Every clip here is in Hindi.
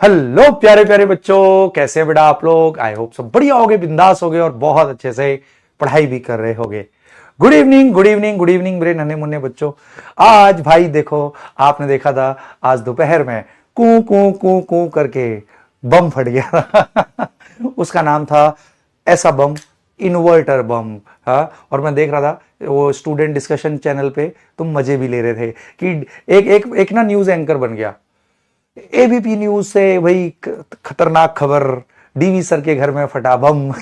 हेलो प्यारे प्यारे बच्चों, कैसे हैं बेटा आप लोग। आई होप सब बढ़िया होगे, बिंदास होगे और बहुत अच्छे से पढ़ाई भी कर रहे होगे। Good evening, good evening, good evening मेरे नन्हे मुन्ने बच्चों। आज भाई देखो, आपने देखा था आज दोपहर में कू कू कू कू करके बम फट गया था उसका नाम था ऐसा बम, इन्वर्टर बम। हाँ, और मैं देख रहा था वो स्टूडेंट डिस्कशन चैनल पे, तुम मजे भी ले रहे थे कि एक एक एक ना न्यूज एंकर बन गया। एबीपी न्यूज से वही खतरनाक खबर, डीवी सर के घर में फटा बम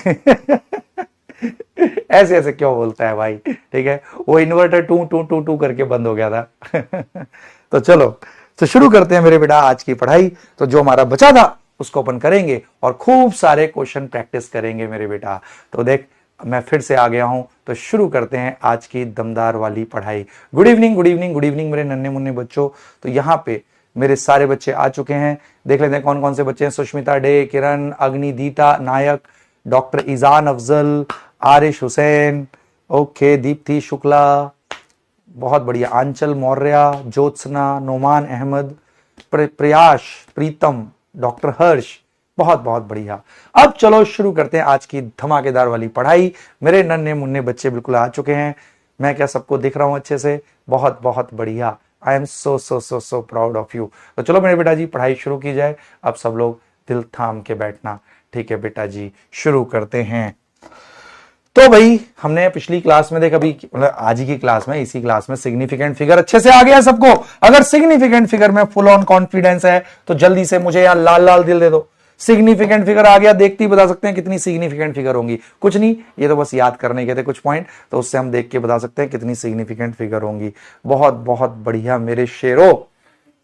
ऐसे ऐसे क्यों बोलता है भाई, ठीक है। वो इन्वर्टर टू टू टू टू करके बंद हो गया था तो चलो, तो शुरू करते हैं मेरे बेटा आज की पढ़ाई। तो जो हमारा बचा था उसको अपन करेंगे और खूब सारे क्वेश्चन प्रैक्टिस करेंगे मेरे बेटा। तो देख, मैं फिर से आ गया हूं, तो शुरू करते हैं आज की दमदार वाली पढ़ाई। Good evening, good evening, good evening मेरे नन्हे मुन्ने बच्चों। तो यहां पे मेरे सारे बच्चे आ चुके हैं। देख लेते हैं कौन कौन से बच्चे हैं। सुष्मिता डे, किरण, अग्निदीता नायक, डॉक्टर ईजान अफजल, आरिश हुसैन, ओके, दीप्ति शुक्ला, बहुत बढ़िया, आंचल मौर्य, ज्योत्सना, नोमान अहमद, प्रयास, प्रीतम, डॉक्टर हर्ष, बहुत बहुत बढ़िया। अब चलो शुरू करते हैं आज की धमाकेदार वाली पढ़ाई। मेरे नन्हे मुन्ने बच्चे बिल्कुल आ चुके हैं। मैं क्या सबको दिख रहा हूं अच्छे से? बहुत बहुत बढ़िया। I am so so so so proud of you. तो चलो मेरे बेटा जी, पढ़ाई शुरू की जाए। अब सब लोग दिल थाम के बैठना, ठीक है बेटा जी, शुरू करते हैं। तो भाई हमने पिछली क्लास में देख, अभी मतलब आज ही की क्लास में, इसी क्लास में सिग्निफिकेंट फिगर अच्छे से आ गया सबको। अगर सिग्निफिकेंट फिगर में फुल ऑन कॉन्फिडेंस है तो जल्दी से मुझे यहां लाल लाल दिल दे दो। सिग्निफिकेंट फिगर आ गया, देखते ही बता सकते हैं कितनी सिग्निफिकेंट फिगर होंगी। कुछ नहीं, ये तो बस याद करने के थे कुछ पॉइंट, तो उससे हम देख के बता सकते हैं कितनी सिग्निफिकेंट फिगर होंगी। बहुत बहुत बढ़िया मेरे शेरों,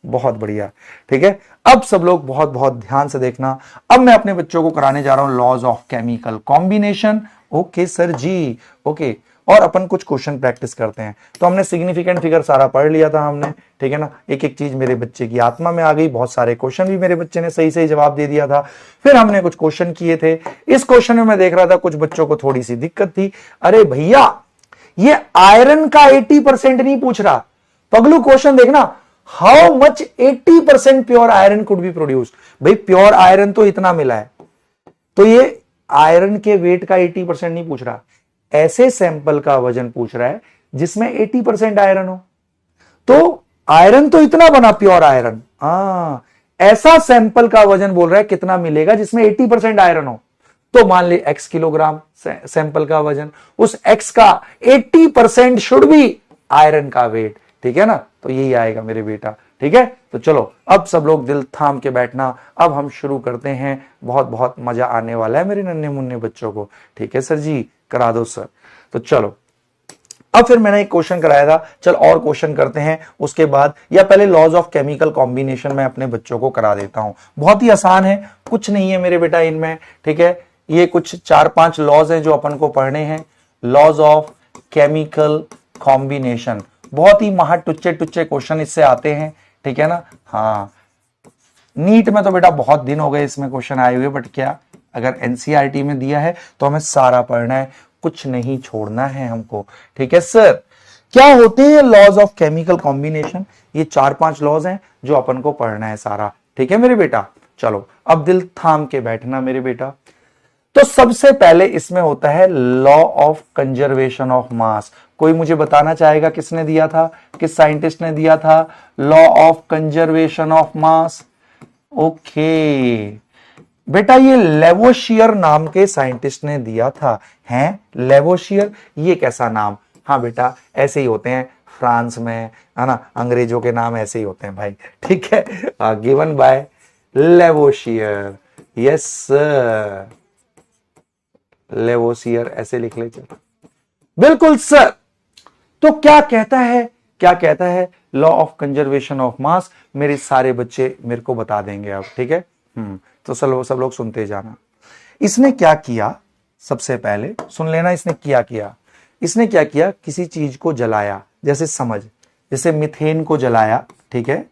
बहुत बढ़िया, ठीक है। अब सब लोग बहुत बहुत ध्यान से देखना। अब मैं अपने बच्चों को कराने जा रहा हूं laws of chemical combination. Okay sir जी, ओके। और अपन कुछ क्वेश्चन प्रैक्टिस करते हैं। तो हमने सिग्निफिकेंट फिगर सारा पढ़ लिया था हमने, ठीक है ना। एक एक चीज मेरे बच्चे की आत्मा में आ गई। बहुत सारे क्वेश्चन भी मेरे बच्चे ने सही सही जवाब दे दिया था। फिर हमने कुछ क्वेश्चन किए थे। इस क्वेश्चन में मैं देख रहा था कुछ बच्चों को थोड़ी सी दिक्कत थी। अरे भैया, ये आयरन का 80% नहीं पूछ रहा। पगलू क्वेश्चन देखना, how much 80% pure iron could be produced. भाई प्योर आयरन तो इतना मिला है, तो ये आयरन के वेट का 80% नहीं पूछ रहा, ऐसे सैंपल का वजन पूछ रहा है जिसमें 80% आयरन हो। तो आयरन तो इतना बना प्योर आयरन, ऐसा सैंपल का वजन बोल रहा है कितना मिलेगा जिसमें 80% आयरन हो। तो मान ले x किलोग्राम सैंपल का वजन, उस x का 80% शुड बी आयरन का वेट, ठीक है ना। तो यही आएगा मेरे बेटा, ठीक है। तो चलो अब सब लोग दिल थाम के बैठना। अब हम शुरू करते हैं। बहुत बहुत मजा आने वाला है मेरे नन्हे मुन्ने बच्चों को, ठीक है सर जी, करा दो सर। तो चलो, अब फिर मैंने एक क्वेश्चन कराया था, चल और क्वेश्चन करते हैं उसके बाद, या पहले लॉज ऑफ केमिकल कॉम्बिनेशन में अपने बच्चों को करा देता हूं। बहुत ही आसान है, कुछ नहीं है मेरे बेटा इनमें, ठीक है। ये कुछ 4-5 लॉज हैं जो अपन को पढ़ने हैं। लॉज ऑफ केमिकल कॉम्बिनेशन, बहुत ही महा टुच्चे टुच्चे क्वेश्चन इससे आते हैं, ठीक है ना। हाँ, नीट में तो बेटा बहुत दिन हो गए इसमें क्वेश्चन आए हुए, बट क्या अगर एनसीईआरटी में दिया है तो हमें सारा पढ़ना है, कुछ नहीं छोड़ना है हमको, ठीक है सर। क्या होते हैं लॉज ऑफ केमिकल कॉम्बिनेशन? ये 4-5 लॉज हैं जो अपन को पढ़ना है सारा, ठीक है मेरे बेटा। चलो अब दिल थाम के बैठना मेरे बेटा। तो सबसे पहले इसमें होता है लॉ ऑफ कंजर्वेशन ऑफ मास। कोई मुझे बताना चाहेगा किसने दिया था, किस साइंटिस्ट ने दिया था law of conservation of mass? Okay बेटा, ये लेवोशियर नाम के साइंटिस्ट ने दिया था। हैं लेवोशियर, ये कैसा नाम? हाँ बेटा, ऐसे ही होते हैं फ्रांस में, है ना, अंग्रेजों के नाम ऐसे ही होते हैं भाई, ठीक है। Given by Lavoisier, yes sir, Lavoisier ऐसे लिख ले, चलो बिल्कुल सर। तो क्या कहता है, क्या कहता है law of conservation of mass? मेरे सारे बच्चे मेरे को बता देंगे अब, ठीक है। तो सब लोग सुनते जाना। इसने क्या किया, सबसे पहले सुन लेना, इसने इसने क्या किया, किसी चीज को जलाया, जैसे मीथेन को जलाया, ठीक है।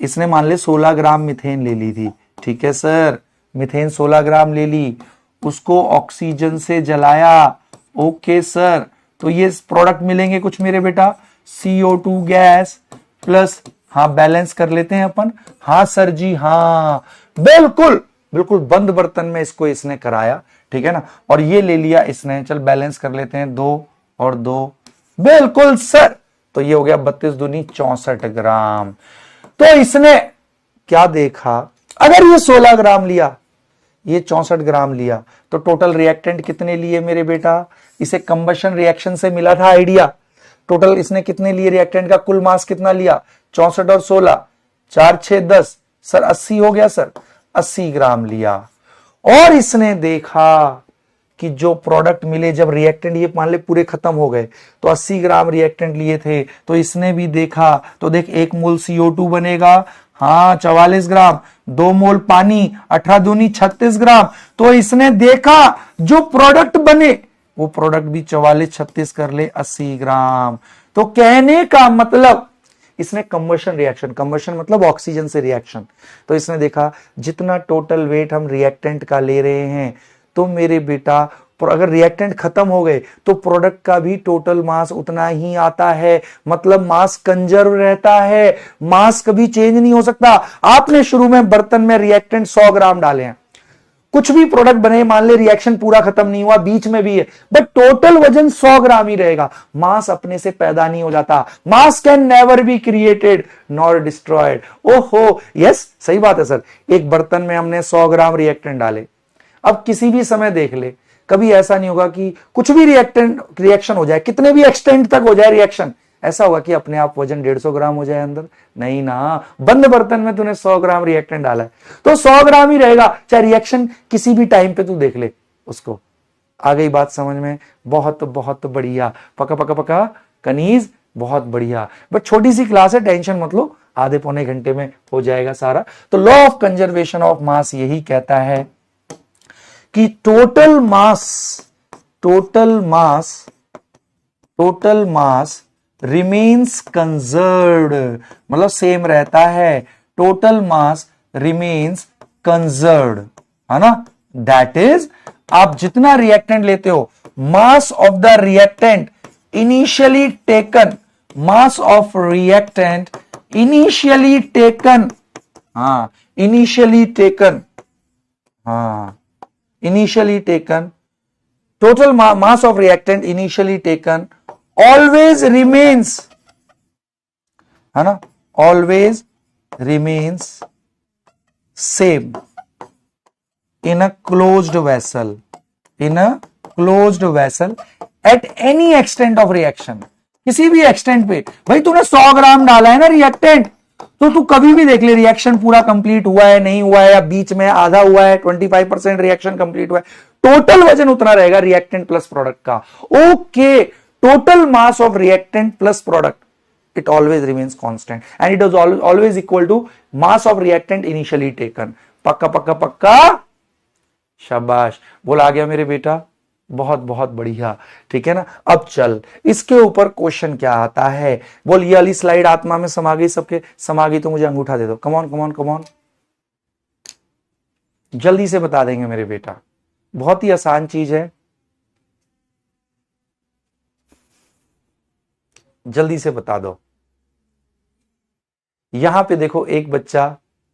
इसने मान ले 16 ग्राम मीथेन ले ली थी, ठीक है सर, मीथेन 16 ग्राम ले ली, उसको ऑक्सीजन से जलाया, ओके सर, तो ये प्रोडक्ट मिलेंगे कुछ मेरे बेटा, CO2 गैस प्लस, हाँ बैलेंस कर लेते हैं अपन, हाँ सर जी, हाँ बिल्कुल बिल्कुल, बंद बर्तन में इसको इसने कराया, ठीक है ना, और ये ले लिया इसने, चल बैलेंस कर लेते हैं, 2 और 2, बिल्कुल सर, तो ये हो गया 32 दूनी 64 ग्राम। तो इसने क्या देखा, अगर ये 16 ग्राम लिया, ये 64 ग्राम लिया, तो टोटल रिएक्टेंट कितने लिए मेरे बेटा, इसे कंबशन रिएक्शन से मिला था आइडिया, टोटल इसने कितने लिए रिएक्टेंट का कुल मास कितना लिया, 64 और 16, 4 6 10, सर 80 हो गया सर, 80 ग्राम लिया। और इसने देखा कि जो प्रोडक्ट मिले, जब रिएक्टेंट ये मान ले पूरे खत्म हो गए, तो 80 ग्राम रिएक्टेंट लिए थे, तो इसने भी देखा, तो देख 1 मोल CO2 बनेगा, हाँ 44 ग्राम, 2 मोल पानी, 18 दूनी 36 ग्राम, तो इसने देखा जो प्रोडक्ट बने वो प्रोडक्ट भी 44 36 कर ले 80 ग्राम। तो कहने का मतलब इसने कंबशन मतलब ऑक्सीजन से रिएक्शन, तो इसने देखा जितना टोटल वेट हम रिएक्टेंट का ले रहे हैं, तो मेरे बेटा अगर रिएक्टेंट खत्म हो गए तो प्रोडक्ट का भी टोटल मास उतना ही आता है, मतलब मास कंजर्व रहता है, मास कभी चेंज नहीं हो सकता। आपने शुरू में बर्तन में रिएक्टेंट 100 ग्राम डाले हैं, कुछ भी प्रोडक्ट बने, मान ले रिएक्शन पूरा खत्म नहीं हुआ, बीच में भी है, बट टोटल वजन 100 ग्राम ही रहेगा, मास अपने से पैदा नहीं हो जाता, मास can never be created nor destroyed. ओहो यस, सही बात है सर, एक बर्तन में हमने 100 ग्राम रिएक्टेंट डाले, अब किसी भी समय देख ले, कभी ऐसा नहीं होगा कि कुछ भी रिएक्शन हो जाए, कितने भी एक्सटेंट तक हो जाए रिएक्शन, ऐसा होगा कि अपने आप वजन 150 ग्राम हो जाए अंदर, नहीं ना, बंद बर्तन में तूने 100 ग्राम रिएक्टेंट डाला है तो 100 ग्राम ही रहेगा, चाहे रिएक्शन किसी भी टाइम पे तू देख ले उसको। आ गई बात समझ में, बहुत बहुत बढ़िया, पका पका पका कनीज, बहुत बढ़िया। बट छोटी सी क्लास है, टेंशन मत लो, आधे पौने घंटे में हो जाएगा सारा। तो लॉ ऑफ कंजर्वेशन ऑफ मास यही कहता है कि टोटल मास रिमेन्स कंजर्व्ड, मतलब सेम रहता है, टोटल मास रिमेन्स कंजर्व्ड, है ना, दैट इज आप जितना रिएक्टेंट लेते हो, mass of the reactant initially taken, mass of reactant initially taken, हाँ इनिशियली टेकन, हाँ initially taken, total mass of reactant initially taken always remains, है ना, always remains same in a closed vessel, at any extent of reaction, किसी भी एक्सटेंट पे। भाई तूने 100 ग्राम डाला है ना रिएक्टेंट, तो तू कभी भी देख ले रिएक्शन पूरा कंप्लीट हुआ है नहीं हुआ है, या बीच में आधा हुआ है, 25% रिएक्शन कंप्लीट हुआ है, टोटल वजन उतना रहेगा रिएक्टेंट प्लस प्रोडक्ट का। Okay, total mass of reactant plus product it always remains constant and it is always equal to mass of reactant initially taken. पक्का पक्का पक्का, शाबाश, बोल आ गया मेरे बेटा, बहुत बहुत बढ़िया, ठीक है ना। अब चल इसके ऊपर क्वेश्चन क्या आता है, बोल ये वाली स्लाइड आत्मा में समा गई, सबके समा गई तो मुझे अंगूठा दे दो, कमॉन कमॉन कमॉन, जल्दी से बता देंगे मेरे बेटा, बहुत ही आसान चीज है, जल्दी से बता दो। यहां पे देखो एक बच्चा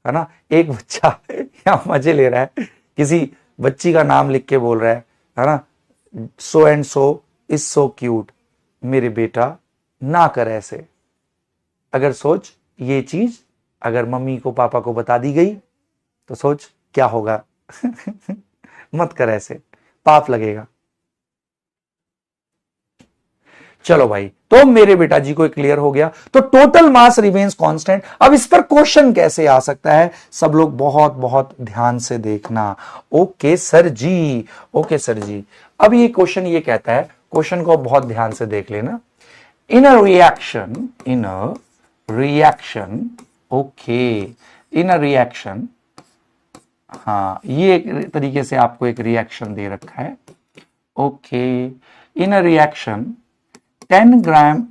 है ना, एक बच्चा यहां मजे ले रहा है, किसी बच्ची का नाम लिख के बोल रहा है ना, so and so is so cute. मेरे बेटा ना कर ऐसे, अगर सोच ये चीज अगर मम्मी को पापा को बता दी गई तो सोच क्या होगा। मत कर ऐसे, पाप लगेगा। चलो भाई, तो मेरे बेटा जी को क्लियर हो गया, तो टोटल मास रिमेन्स कांस्टेंट। अब इस पर क्वेश्चन कैसे आ सकता है, सब लोग बहुत बहुत ध्यान से देखना। ओके सर जी, ओके सर जी। अब ये क्वेश्चन ये कहता है, क्वेश्चन को बहुत ध्यान से देख लेना। In a reaction, okay, in a reaction हाँ, ये एक तरीके से आपको एक रिएक्शन दे रखा है। Okay, in a reaction 10 gram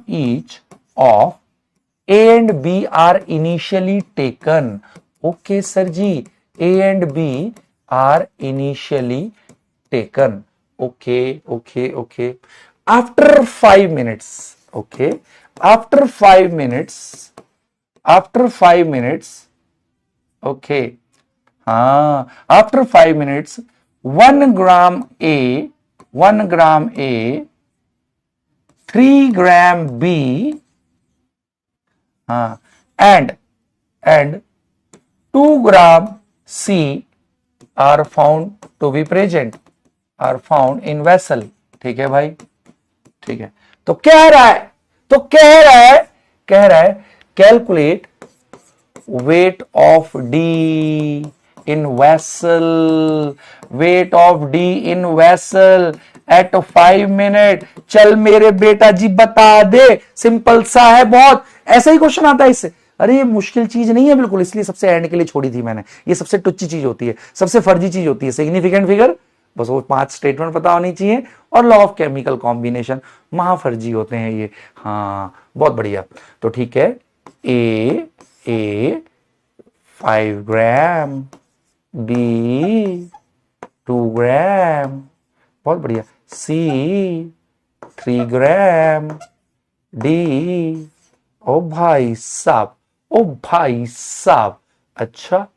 each of A and B are initially taken. Okay sir जी, A and B are initially taken. Okay. After 5 minutes, okay, after 5 minutes, okay, after 5 minutes, 1 gram A, 3 gram B, and 2 gram C are found to be present, are found in vessel. ठीक है भाई, ठीक है। तो कह रहा है calculate weight of D in vessel, weight of D in vessel at 5 minute। चल मेरे बेटा जी बता दे, सिंपल सा है बहुत, ऐसा ही क्वेश्चन आता है इससे। अरे ये मुश्किल चीज नहीं है बिल्कुल, इसलिए सबसे एंड के लिए छोड़ी थी मैंने। ये सबसे टुच्ची चीज होती है, सबसे फर्जी चीज होती है, सिग्निफिकेंट फिगर, बस वो 5 स्टेटमेंट पता होनी चाहिए, और लॉ ऑफ केमिकल कॉम्बिनेशन, महाफर्जी होते हैं ये। हाँ बहुत बढ़िया। तो ठीक है, ए 5 ग्राम, बी 2 ग्राम, बहुत बढ़िया, सी 3 ग्राम, डी ओ भाई साहब, अच्छा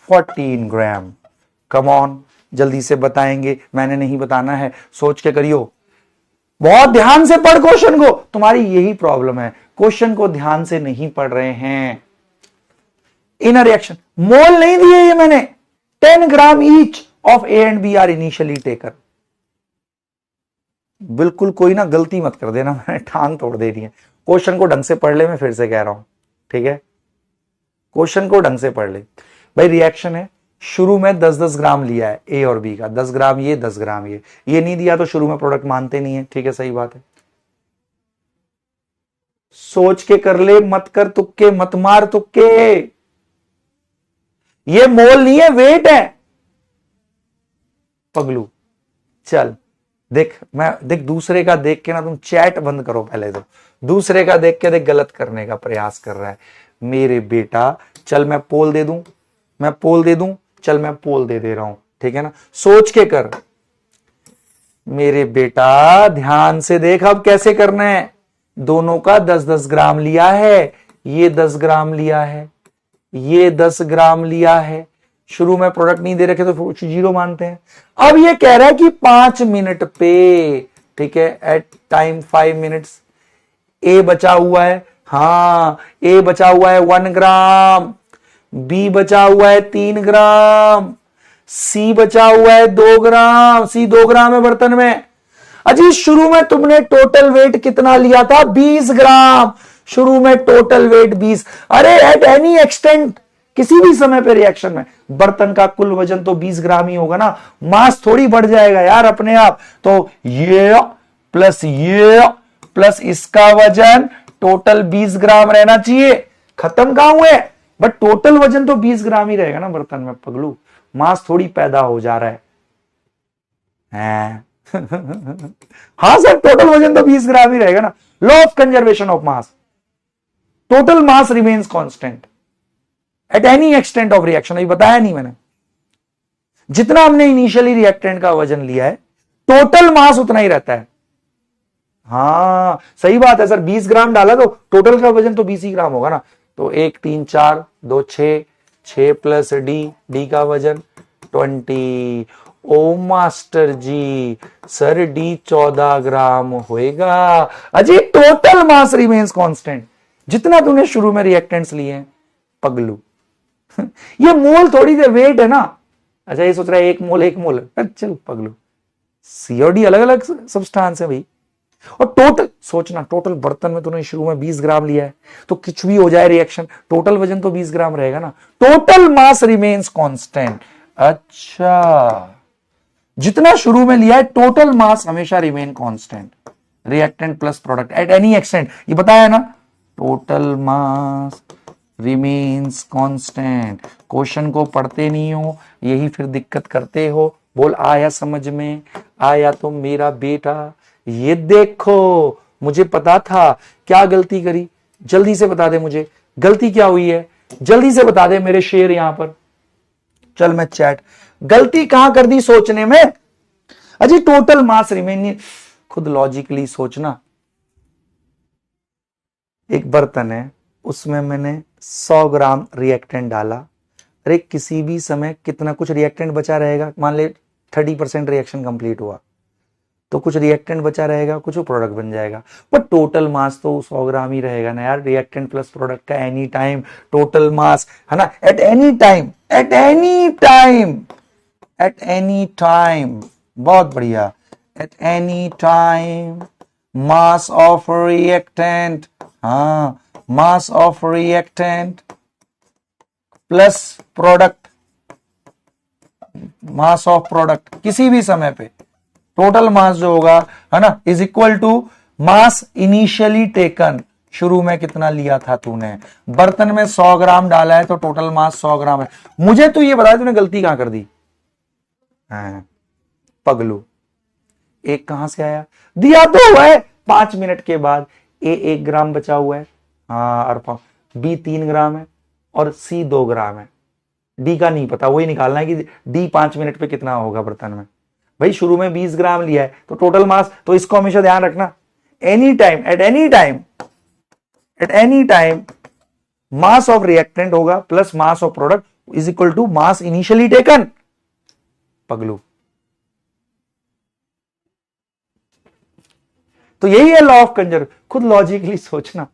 14 ग्राम। कम ऑन, जल्दी से बताएंगे, मैंने नहीं बताना है, सोच के करियो, बहुत ध्यान से पढ़ क्वेश्चन को। तुम्हारी यही प्रॉब्लम है, क्वेश्चन को ध्यान से नहीं पढ़ रहे हैं। इन रिएक्शन मोल नहीं दिए ये मैंने, 10 gram each of A and B are initially taken. बिल्कुल कोई ना गलती मत कर देना, मैंने टांग तोड़ दे रही है। क्वेश्चन को ढंग से पढ़ ले, मैं फिर से कह रहा हूं, ठीक है, क्वेश्चन को ढंग से पढ़ ले भाई। रिएक्शन है, शुरू में 10-10 ग्राम लिया है ए और बी का, 10 ग्राम ये 10 ग्राम ये नहीं दिया तो शुरू में प्रोडक्ट मानते नहीं है, ठीक है, सही बात है। सोच के कर ले, मत कर तुक्के, मत मार तुक्के। ये मोल नहीं है, वेट है पगलू। चल देख दूसरे का देख के ना, तुम चैट बंद करो पहले, तो दूसरे का देख के देख गलत करने का प्रयास कर रहा है मेरे बेटा। चल मैं पोल दे दूं, चल मैं पोल दे रहा हूं, ठीक है ना, सोच के कर मेरे बेटा, ध्यान से देख अब कैसे करना है। दोनों का 10-10 ग्राम लिया है, ये 10 ग्राम लिया है, ये 10 ग्राम लिया है, शुरू में प्रोडक्ट नहीं दे रखे तो 0 मानते हैं। अब ये कह रहा है कि 5 मिनट पे, ठीक है, एट टाइम 5 मिनट्स ए बचा हुआ है, हाँ ए बचा हुआ है 1 ग्राम, बी बचा हुआ है 3 ग्राम, सी बचा हुआ है 2 ग्राम, सी 2 ग्राम है बर्तन में। अजी शुरू में तुमने टोटल वेट कितना लिया था, 20 ग्राम, शुरू में टोटल वेट 20। अरे एट एनी एक्सटेंट, किसी भी समय पे रिएक्शन में बर्तन का कुल वजन तो 20 ग्राम ही होगा ना, मास थोड़ी बढ़ जाएगा यार अपने आप। तो ये प्लस इसका वजन टोटल 20 ग्राम रहना चाहिए। खत्म कहां हुए, बट टोटल वजन तो 20 ग्राम ही रहेगा ना बर्तन में पगलू, मास थोड़ी पैदा हो जा रहा है। हाँ सर, टोटल वजन तो 20 ग्राम ही रहेगा ना। Law of conservation of mass, total mass remains constant at any extent of reaction. अभी बताया नहीं मैंने, जितना हमने इनिशियली रिएक्टेंट का वजन लिया है टोटल मास उतना ही रहता है। हाँ सही बात है सर, 20 ग्राम डाला तो टोटल का वजन तो 20 ही ग्राम होगा ना। तो 1 3 4 2 6 प्लस डी का वजन 20। ओ मास्टर जी, सर डी 14 ग्राम होएगा। अजी टोटल मास रिमेन्स कांस्टेंट, जितना तूने शुरू में रिएक्टेंट्स लिए हैं पगलू। ये मोल थोड़ी देर वेट है ना। अच्छा ये सोच रहा है 1 मोल, चल पगलू, सी और डी अलग अलग सब्सटेंस है भाई। और टोटल सोचना, टोटल बर्तन में तूने शुरू में 20 ग्राम लिया है, तो कुछ भी हो जाए रिएक्शन, टोटल वजन तो 20 ग्राम रहेगा ना। Total mass remains constant. अच्छा, जितना शुरू में लिया है टोटल मास हमेशा remain constant, reactant plus product at any extent, ये बताया ना। Total mass remains constant. Question को पढ़ते नहीं हो, यही फिर दिक्कत करते हो। बोल आया समझ में? आया तो मेरा बेटा। ये देखो, मुझे पता था। क्या गलती करी? जल्दी से बता दे मुझे, गलती क्या हुई है? जल्दी से बता दे मेरे शेर यहां पर। चल मैं चैट, गलती कहां कर दी सोचने में? अजी टोटल मास रिमेनिंग, खुद लॉजिकली सोचना। एक बर्तन है, उसमें मैंने 100 ग्राम रिएक्टेंट डाला। अरे किसी भी समय कितना कुछ रिएक्टेंट बचा रहेगा। मान ले 30% रिएक्शन कंप्लीट हुआ तो कुछ रिएक्टेंट बचा रहेगा, कुछ प्रोडक्ट बन जाएगा। पर टोटल मास तो 100 ग्राम ही रहेगा ना यार, रिएक्टेंट प्लस प्रोडक्ट का एनी टाइम टोटल मास है ना, at any time, at any time, at any time. बहुत बढ़िया। At any time mass of reactant, हाँ mass of reactant plus product, mass of product किसी भी समय पे टोटल मास जो होगा है ना is equal to mass initially taken. शुरू में कितना लिया था तूने? बर्तन में 100 ग्राम डाला है तो टोटल मास 100 ग्राम है। मुझे तो ये बताया तूने गलती कहां कर दी? हाँ, पगलू। एक कहां से आया? दिया तो हुआ है 5 मिनट के बाद। ए 1 ग्राम बचा हुआ है, हाँ, और बी 3 ग्राम है और सी 2 ग्राम है। डी का नहीं पता, वही निकालना है कि डी 5 मिनट पे कितना होगा बर्तन में। भाई शुरू में 20 ग्राम लिया है तो टोटल मास, तो इसको हमेशा ध्यान रखना। Any time, at any time, at any time mass of reactant होगा plus mass of product is equal to mass initially taken. पगलू, तो यही है लॉ ऑफ कंजर्व। खुद लॉजिकली सोचना।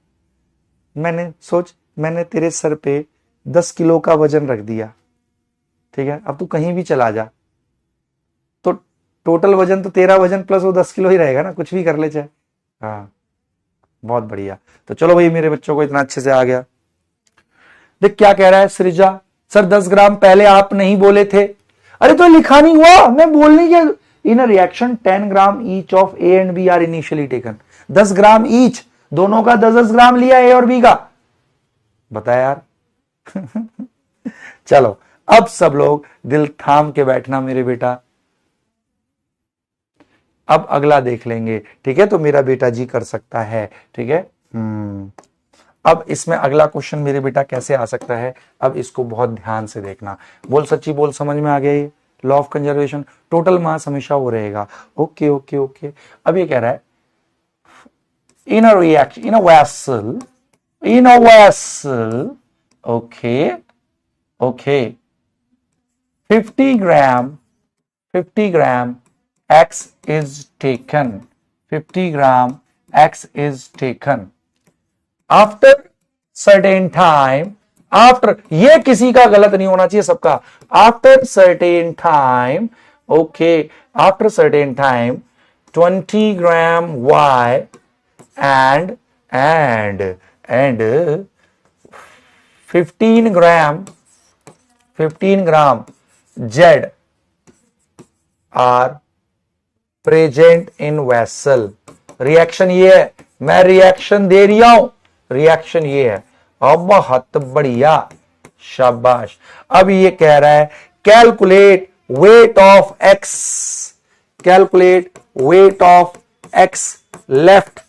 मैंने तेरे सर पे 10 किलो का वजन रख दिया, ठीक है? अब तू कहीं भी चला जा तो टोटल वजन तो तेरा वजन प्लस वो 10 किलो ही रहेगा ना, कुछ भी कर ले चाहे। हाँ, बहुत बढ़िया। तो चलो भाई, मेरे बच्चों को इतना अच्छे से आ गया। देख क्या कह रहा है सृजा, सर 10 ग्राम पहले आप नहीं बोले थे। अरे तो लिखा नहीं हुआ, मैं बोलने क्या। In a reaction 10 gram each of A and B are initially taken. 10 gram each, दोनों का 10-10 ग्राम लिया ए और बी का। बता यार। चलो अब सब लोग दिल थाम के बैठना मेरे बेटा। अब अगला देख लेंगे, ठीक है? तो मेरा बेटा जी कर सकता है, ठीक है? अब इसमें अगला क्वेश्चन मेरे बेटा कैसे आ सकता है, अब इसको बहुत ध्यान से देखना। बोल सच्ची बोल, समझ में आ गया ये law of conservation? Total mass हमेशा वो रहेगा। Okay okay okay. अब ये कह रहा है in a reaction, in a vessel, in a vessel, okay okay, 50 gram X is taken, 50 gram X is taken after certain time, after, ये किसी का गलत नहीं होना चाहिए, सबका। after certain time, okay, after certain time 20 gram Y and 15 gram Z are present in vessel. Reaction ये है, मैं रिएक्शन दे रही हूं, रिएक्शन ये है। अब बहुत बढ़िया, शाबाश। अब ये कह रहा है calculate weight of x, calculate weight of x left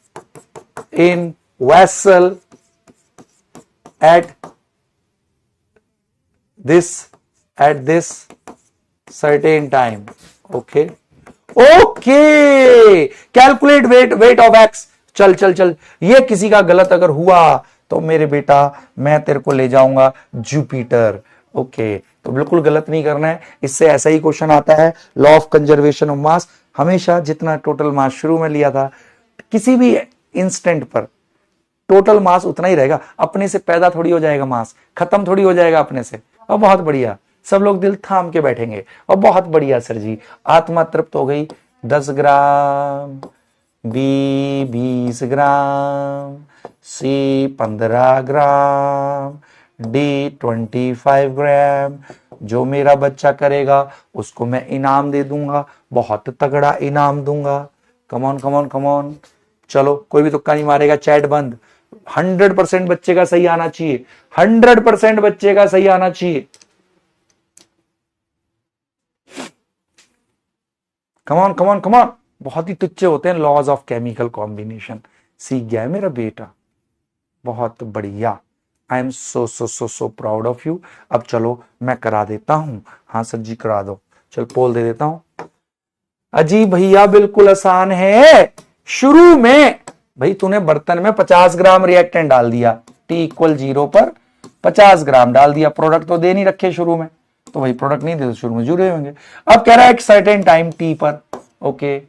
in vessel at this certain time. Okay okay, calculate weight of x. चल चल चल, ये किसी का गलत अगर हुआ तो मेरे बेटा मैं तेरे को ले जाऊंगा जुपिटर। ओके, तो बिल्कुल गलत नहीं करना है। इससे ऐसा ही क्वेश्चन आता है, लॉ ऑफ कंजर्वेशन ऑफ मास। हमेशा जितना टोटल मास शुरू में लिया था, किसी भी इंस्टेंट पर टोटल मास उतना ही रहेगा। अपने से पैदा थोड़ी हो जाएगा मास, खत्म थोड़ी हो जाएगा अपने से। और बहुत बढ़िया, सब लोग दिल थाम के बैठेंगे। और बहुत बढ़िया सर जी, आत्मा तृप्त हो गई। 10 ग्राम, बी 20 ग्राम, सी 15 ग्राम, डी 25 ग्राम। जो मेरा बच्चा करेगा उसको मैं इनाम दे दूंगा, बहुत तगड़ा इनाम दूंगा। कमॉन कमॉन कमॉन, चलो कोई भी तुक्का नहीं मारेगा। चैट बंद, 100% बच्चे का सही आना चाहिए, 100% बच्चे का सही आना चाहिए। कमॉन कमॉन कमॉन, बहुत ही तुच्छ होते हैं लॉज ऑफ केमिकल कॉम्बिनेशन। सीख गया है मेरा बेटा, बहुत बढ़िया। I am so so so so proud of you. अब चलो मैं करा देता हूं। हाँ सर जी करा दो, चल पोल दे देता हूं। अजी भैया बिल्कुल आसान है। शुरू में भाई तूने बर्तन में 50 ग्राम रिएक्टेंट डाल दिया, टी इक्वल 0 पर 50 ग्राम डाल दिया। प्रोडक्ट तो दे नहीं रखे शुरू में, तो भाई प्रोडक्ट नहीं दे तो शुरू में जुड़े होंगे। अब कह रहा है एक सर्टेन टाइम टी पर, ओके।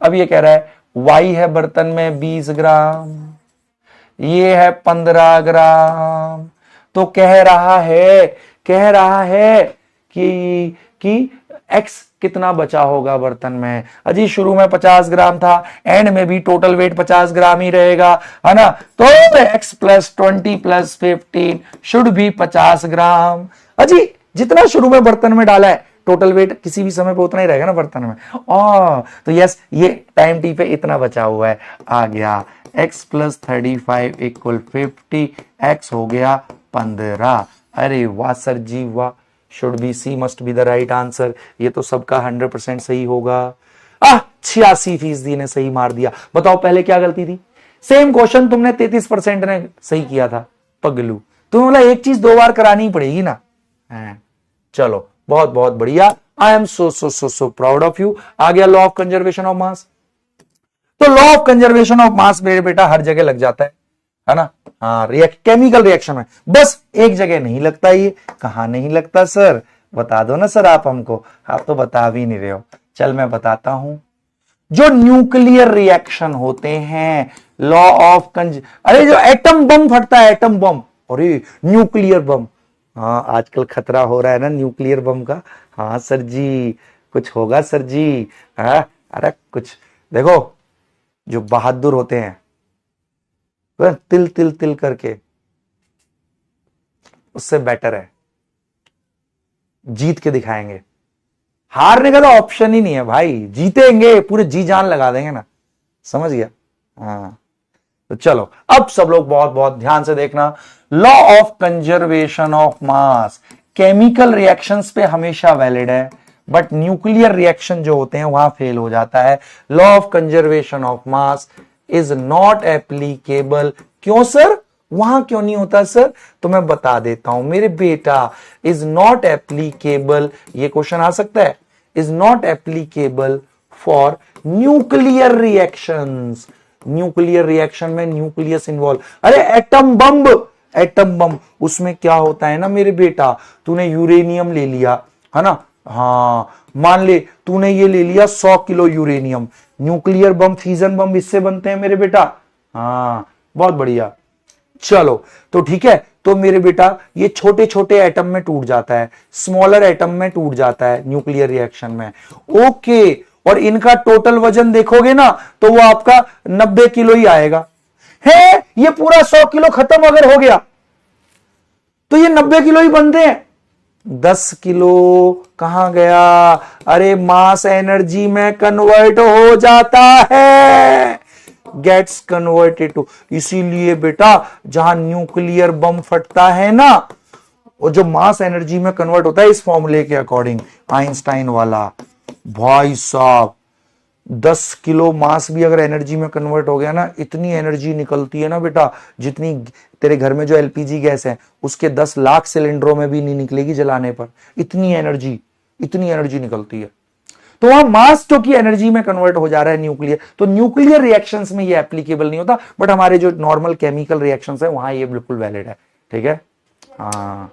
अब ये कह रहा है वाई है बर्तन में 20 ग्राम, ये है 15 ग्राम। तो कह रहा है कि एक्स कितना बचा होगा बर्तन में। अजी शुरू में 50 ग्राम था, एंड में भी टोटल वेट 50 ग्राम ही रहेगा, है ना। तो x प्लस 20 प्लस 15 शुड भी 50 ग्राम। अजी जितना शुरू में बर्तन में डाला है टोटल वेट किसी भी समय पे उतना ही रहेगा ना बर्तन में। तो यस, ये टाइम टी पे इतना बचा हुआ है। आ गया x प्लस 35 इक्वल 50, x हो गया 15। अरे वाह सर जी वाह, should be C must be the right answer. ये तो सबका 100% सही होगा। 86% ने सही मार दिया। बताओ पहले क्या गलती थी? सेम क्वेश्चन तुमने 33% ने सही किया था। पगलू तुम्हें बोला एक चीज 2 बार करानी पड़ेगी ना। चलो बहुत बहुत बढ़िया। I am so so so so proud of you. आ गया law of conservation of mass. तो law of conservation of mass मेरे बेटा हर जगह लग जाता है ना। हाँ, केमिकल रिएक्शन में बस एक जगह नहीं लगता। ये कहां नहीं लगता सर? बता दो ना सर आप हमको, आप तो बता भी नहीं रहे हो। चल मैं बताता हूं। जो न्यूक्लियर रिएक्शन होते हैं, लॉ ऑफ अरे जो एटम बम फटता है, एटम बम, अरे न्यूक्लियर बम। हाँ आजकल खतरा हो रहा है ना न्यूक्लियर बम का। हाँ सर जी कुछ होगा सर जी। हाँ अरे कुछ देखो, जो बहादुर होते हैं वह तिल तिल तिल करके, उससे बेटर है जीत के दिखाएंगे। हारने का तो ऑप्शन ही नहीं है भाई, जीतेंगे, पूरे जी जान लगा देंगे ना। समझ गया? हाँ तो चलो अब सब लोग बहुत बहुत ध्यान से देखना। Law of conservation of mass chemical reactions पे हमेशा वैलिड है, बट न्यूक्लियर रिएक्शन जो होते हैं वहां फेल हो जाता है। Law of conservation of mass is not applicable. क्यों सर, वहां क्यों नहीं होता सर? तो मैं बता देता हूं मेरे बेटा। इज नॉट एप्लीकेबल, ये क्वेश्चन आ सकता है, is not applicable for nuclear reactions. Nuclear reaction में न्यूक्लियस इन्वॉल्व। अरे एटम बम, एटम बम उसमें क्या होता है ना मेरे बेटा, तूने यूरेनियम ले लिया है ना। हाँ मान ले तूने ये ले लिया 100 kilo uranium. Nuclear bomb, fusion bomb इससे बनते हैं मेरे बेटा। हाँ बहुत बढ़िया। चलो तो ठीक है, तो मेरे बेटा ये छोटे छोटे एटम में टूट जाता है, स्मॉलर एटम में टूट जाता है न्यूक्लियर रिएक्शन में। ओके, और इनका टोटल वजन देखोगे ना तो वो आपका 90 किलो ही आएगा। है ये पूरा 100 किलो खत्म अगर हो गया तो ये 90 किलो ही बनते हैं। 10 किलो कहां गया? अरे मास एनर्जी में कन्वर्ट हो जाता है, गेट्स कन्वर्टेड टू। इसीलिए बेटा जहां न्यूक्लियर बम फटता है ना, और जो मास एनर्जी में कन्वर्ट होता है इस फॉर्मूले के अकॉर्डिंग, आइंस्टाइन वाला, भाई साहब 10 किलो मास भी अगर एनर्जी में कन्वर्ट हो गया ना, इतनी एनर्जी निकलती है ना बेटा, जितनी तेरे घर में जो एलपीजी गैस है उसके 10 लाख सिलेंडरों में भी नहीं निकलेगी जलाने पर। इतनी एनर्जी निकलती है। तो वहां मास जो की एनर्जी में कन्वर्ट हो जा रहा है न्यूक्लियर, तो न्यूक्लियर रिएक्शंस में ये एप्लीकेबल नहीं होता, बट हमारे जो नॉर्मल केमिकल रिएक्शंस है वहां ये बिल्कुल वैलिड है। ठीक है, हाँ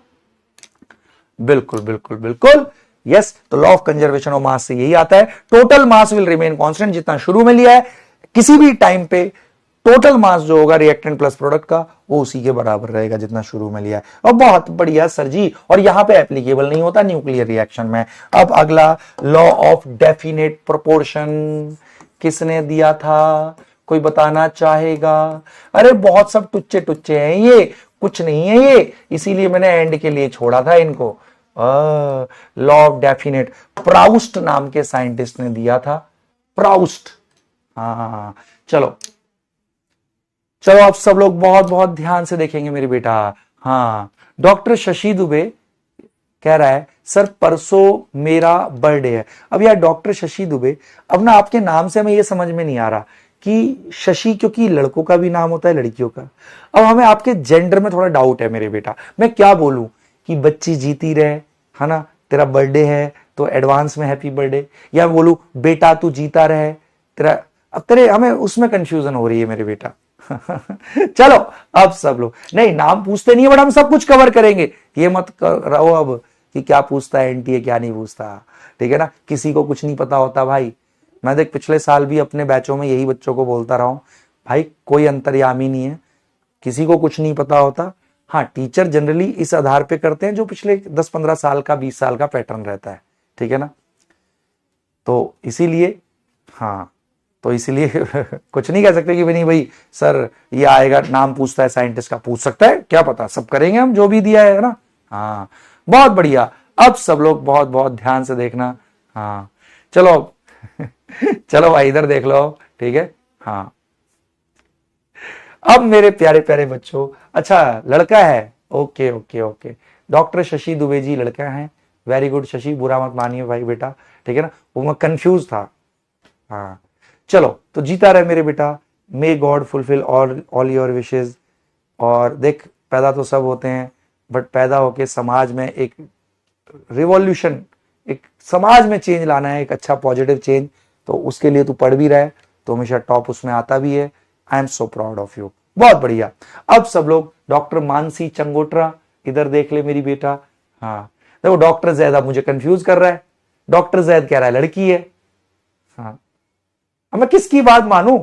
बिल्कुल बिल्कुल बिल्कुल यस। तो लॉ ऑफ कंजर्वेशन ऑफ मास से यही आता है, total mass will remain constant. जितना शुरू में लिया है किसी भी टाइम पे, टोटल मास जो होगा रिएक्टेंट प्लस प्रोडक्ट का वो उसी के बराबर रहेगा जितना शुरू में लिया है। और बहुत बढ़िया सर जी, और यहां पे एप्लीकेबल नहीं होता न्यूक्लियर रिएक्शन में। अब अगला लॉ ऑफ डेफिनेट प्रोपोर्शन किसने दिया था, कोई बताना चाहेगा? अरे बहुत सब टुच्चे टुच्चे हैं, ये कुछ नहीं है ये, इसीलिए मैंने एंड के लिए छोड़ा था इनको। लॉ ऑफ डेफिनेट प्राउस्ट नाम के साइंटिस्ट ने दिया था, प्राउस्ट। हाँ चलो चलो आप सब लोग बहुत बहुत ध्यान से देखेंगे मेरे बेटा। हाँ, डॉक्टर शशि दुबे कह रहा है सर परसों मेरा बर्थडे है। अब यार डॉक्टर शशि दुबे, अब ना आपके नाम से हमें ये समझ में नहीं आ रहा कि शशि, क्योंकि लड़कों का भी नाम होता है लड़कियों का। अब हमें आपके जेंडर में थोड़ा डाउट है मेरे बेटा। मैं क्या बोलूं कि बच्ची जीती रहे, है ना, तेरा बर्थडे है तो एडवांस में हैप्पी बर्थडे, या बोलूं बेटा तू जीता रहे तेरा। अब तेरे हमें उसमें कंफ्यूजन हो रही है मेरे बेटा। चलो अब सब लोग नहीं, नाम पूछते नहीं है बट हम सब कुछ कवर करेंगे। ये मत रहो अब कि क्या पूछता है एनटीए क्या नहीं पूछता, ठीक है ना। किसी को कुछ नहीं पता होता भाई। मैं देख पिछले साल भी अपने बैचों में यही बच्चों को बोलता रहा हूं, भाई कोई अंतर्यामी नहीं है, किसी को कुछ नहीं पता होता। हाँ, टीचर जनरली इस आधार पे करते हैं जो पिछले 10-15 साल का 20 साल का पैटर्न रहता है, ठीक है ना। तो इसीलिए हाँ, तो इसलिए कुछ नहीं कह सकते कि नहीं भाई सर ये आएगा नाम पूछता है साइंटिस्ट का, पूछ सकता है, क्या पता, सब करेंगे हम जो भी दिया है ना। हाँ बहुत बढ़िया। अब सब लोग बहुत बहुत ध्यान से देखना। हाँ चलो चलो भाई इधर देख लो, ठीक है। हाँ अब मेरे प्यारे प्यारे बच्चों, अच्छा लड़का है, okay okay okay, doctor Shashi Dubey ji लड़का है। वेरी गुड शशि, बुरा मत मानिए भाई बेटा, ठीक है ना, वो मैं कंफ्यूज था। हाँ चलो, तो जीता रहे मेरे बेटा, may God fulfil all your wishes. और देख पैदा तो सब होते हैं बट पैदा होके समाज में एक रिवॉल्यूशन, एक समाज में चेंज लाना है, एक अच्छा पॉजिटिव चेंज। तो उसके लिए तू पढ़ भी रहा है तो हमेशा टॉप उसमें आता भी है। आई am so proud of you, बहुत बढ़िया। अब सब लोग डॉक्टर मानसी चंगोट्रा इधर देख ले मेरी बेटा। हाँ देखो डॉक्टर जैद अब मुझे कंफ्यूज कर रहा है, डॉक्टर जैद कह रहा है लड़की है। हाँ अब मैं किसकी बात मानूं?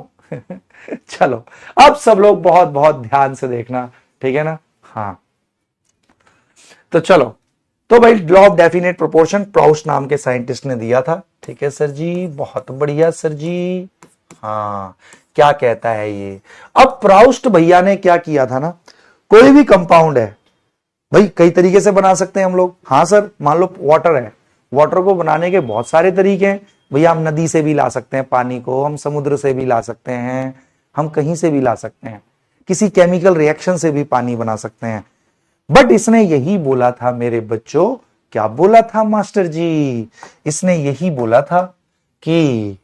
चलो अब सब लोग बहुत बहुत ध्यान से देखना, ठीक है ना। हाँ तो चलो, तो भाई law of definite proportion Proust नाम के साइंटिस्ट ने दिया था, ठीक है सर जी, बहुत बढ़िया सर जी। हाँ क्या कहता है ये, अब प्राउस्ट भैया ने क्या किया था ना, कोई भी कंपाउंड है भाई कई तरीके से बना सकते हैं हम लोग। हाँ सर मान लो वाटर है, वाटर को बनाने के बहुत सारे तरीके हैं भैया। हम नदी से भी ला सकते हैं पानी को, हम समुद्र से भी ला सकते हैं, हम कहीं से भी ला सकते हैं, किसी केमिकल रिएक्शन से भी पानी बना सकते हैं। बट इसने यही बोला था मेरे बच्चों, क्या बोला था मास्टर जी, इसने यही बोला था कि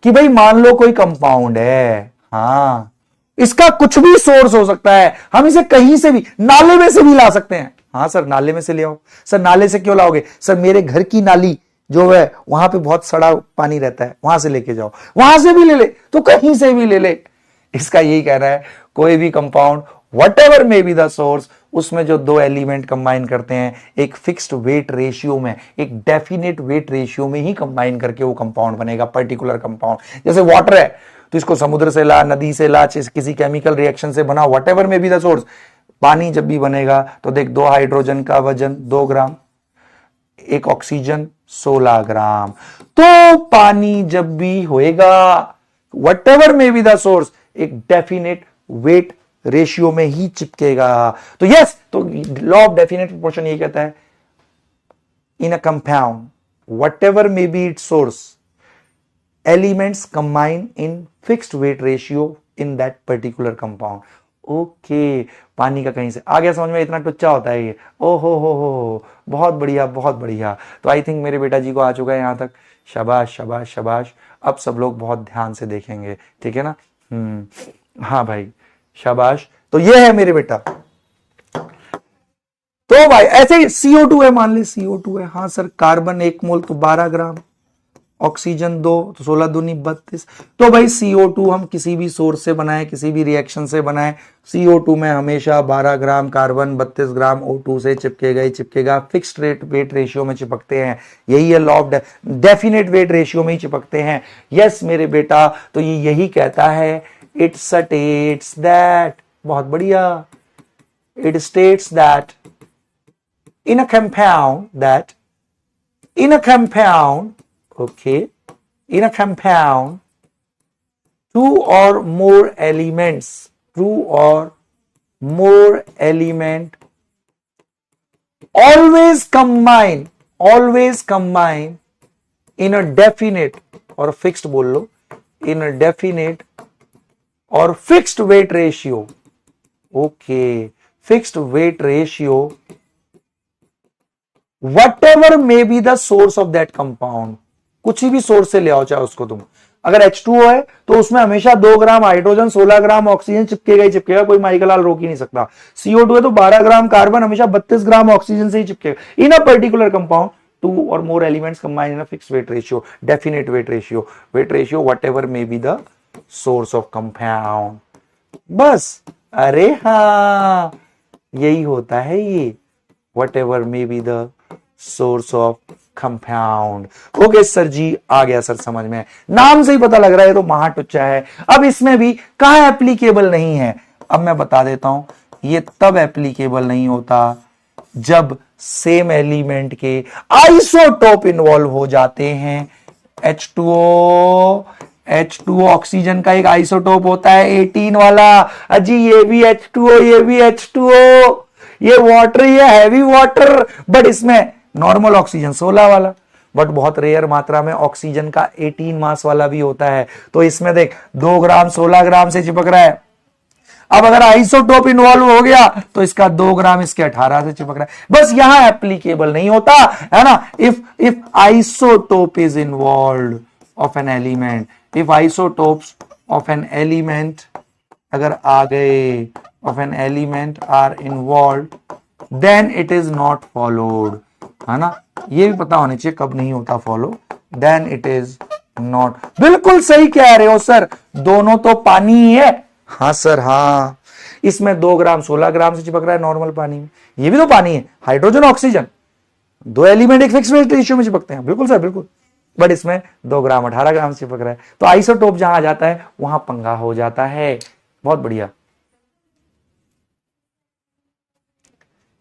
भाई मान लो कोई कंपाउंड है, हाँ इसका कुछ भी सोर्स हो सकता है, हम इसे कहीं से भी, नाले में से भी ला सकते हैं। हाँ सर नाले में से ले आओ। सर नाले से क्यों लाओगे? सर मेरे घर की नाली जो है वहां पे बहुत सड़ा पानी रहता है, वहां से लेके जाओ, वहां से भी ले ले, तो कहीं से भी ले ले। इसका यही कहना है कोई भी compound whatever may be the source, उसमें जो दो एलिमेंट कंबाइन करते हैं एक फिक्स्ड वेट रेशियो में, एक डेफिनेट वेट रेशियो में ही कंबाइन करके वो कंपाउंड बनेगा, पर्टिकुलर कंपाउंड। जैसे वाटर है तो इसको समुद्र से ला, नदी से ला, किसी केमिकल रिएक्शन से बना, what ever may be the source. पानी जब भी बनेगा तो देख, 2 हाइड्रोजन का वजन 2 ग्राम, एक ऑक्सीजन 16 ग्राम। तो पानी जब भी होएगा what ever may be the source, एक डेफिनेट वेट रेशियो में ही चिपकेगा। तो यस, तो लॉ ऑफ डेफिनेट प्रोपोर्शन ये कहता है in a compound whatever may be its source, elements combine in fixed weight ratio in that particular compound. Okay, पानी का कहीं से आ गया समझ में, इतना टुच्चा होता है ये। ओ हो, बहुत बढ़िया बहुत बढ़िया। तो आई थिंक मेरे बेटा जी को आ चुका है यहां तक, शाबाश शाबाश शाबाश। अब सब लोग बहुत ध्यान से देखेंगे, ठीक है ना। हाँ भाई शाबाश। तो ये है मेरे बेटा, तो भाई ऐसे ही CO2 है, मान ले CO2 है। हाँ सर कार्बन 1 मोल तो 12 ग्राम, ऑक्सीजन 2 तो 16 दूनी 32। तो भाई CO2 हम किसी भी सोर्स से बनाए, किसी भी रिएक्शन से बनाए, CO2 में हमेशा 12 ग्राम कार्बन 32 ग्राम O2 से चिपकेगा ही चिपकेगा, फिक्स्ड वेट रेशियो में चिपकते हैं। यही है law of definite weight ratio में ही चिपकते हैं। यस मेरे बेटा, तो ये यही कहता है, इट स्टेट्स दैट, बहुत बढ़िया, it states that in a compound okay, in a compound, two or more elements always combine in a definite, or fixed बोल लो, in a definite और fixed weight ratio, okay, fixed weight ratio what ever may be the source of that compound, कुछ भी सोर्स से ले आओ चाहे उसको तुम, अगर H2O है तो उसमें हमेशा 2 ग्राम हाइड्रोजन 16 ग्राम ऑक्सीजन चिपकेगा ही चिपकेगा, कोई माइकल लाल रोक ही नहीं सकता। CO2 है तो 12 ग्राम कार्बन हमेशा 32 ग्राम ऑक्सीजन से ही चिपकेगा in a particular compound, 2 or more elements combined in a fixed weight ratio, definite weight ratio whatever may be the source of compound। बस, अरे हाँ, यही होता है ये, whatever may be the source of compound. Okay sir जी, आ गया सर समझ में, नाम से ही पता लग रहा है तो महाटुच्चा है। अब इसमें भी कहां एप्लीकेबल नहीं है, अब मैं बता देता हूं, ये तब एप्लीकेबल नहीं होता जब सेम एलिमेंट के आइसोटोप इन्वॉल्व हो जाते हैं। H2O ऑक्सीजन का एक आइसोटोप होता है 18 वाला, अजी ये भी H2O, ये भी H2O, ये वाटर, ये हैवी वाटर, बट इसमें नॉर्मल ऑक्सीजन 16 वाला, बट बहुत रेयर मात्रा में ऑक्सीजन का 18 मास वाला भी होता है। तो इसमें देख 2 ग्राम 16 ग्राम से चिपक रहा है। अब अगर आइसोटोप इन्वॉल्व हो गया तो इसका 2 ग्राम इसके 18 से चिपक रहा है। बस यहां एप्लीकेबल नहीं होता है ना, if isotope is involve of an element, if isotopes of an element अगर आ गए, of an element are involve, then it is not followed, है ना, ये भी पता होना चाहिए कब नहीं होता follow, then it is not. बिल्कुल सही कह रहे हो सर, दोनों तो पानी ही है। हाँ सर हाँ, इसमें 2 ग्राम 16 ग्राम से चिपक रहा है नॉर्मल पानी में, ये भी तो पानी है, हाइड्रोजन ऑक्सीजन, 2 एलिमेंट एक फिक्स रेशियो में चिपकते हैं, बिल्कुल सर बिल्कुल, बट इसमें 2 ग्राम 18 ग्राम से चिपक रहा है, तो आइसोटोप जहां आ जाता है वहां पंगा हो जाता है। बहुत बढ़िया,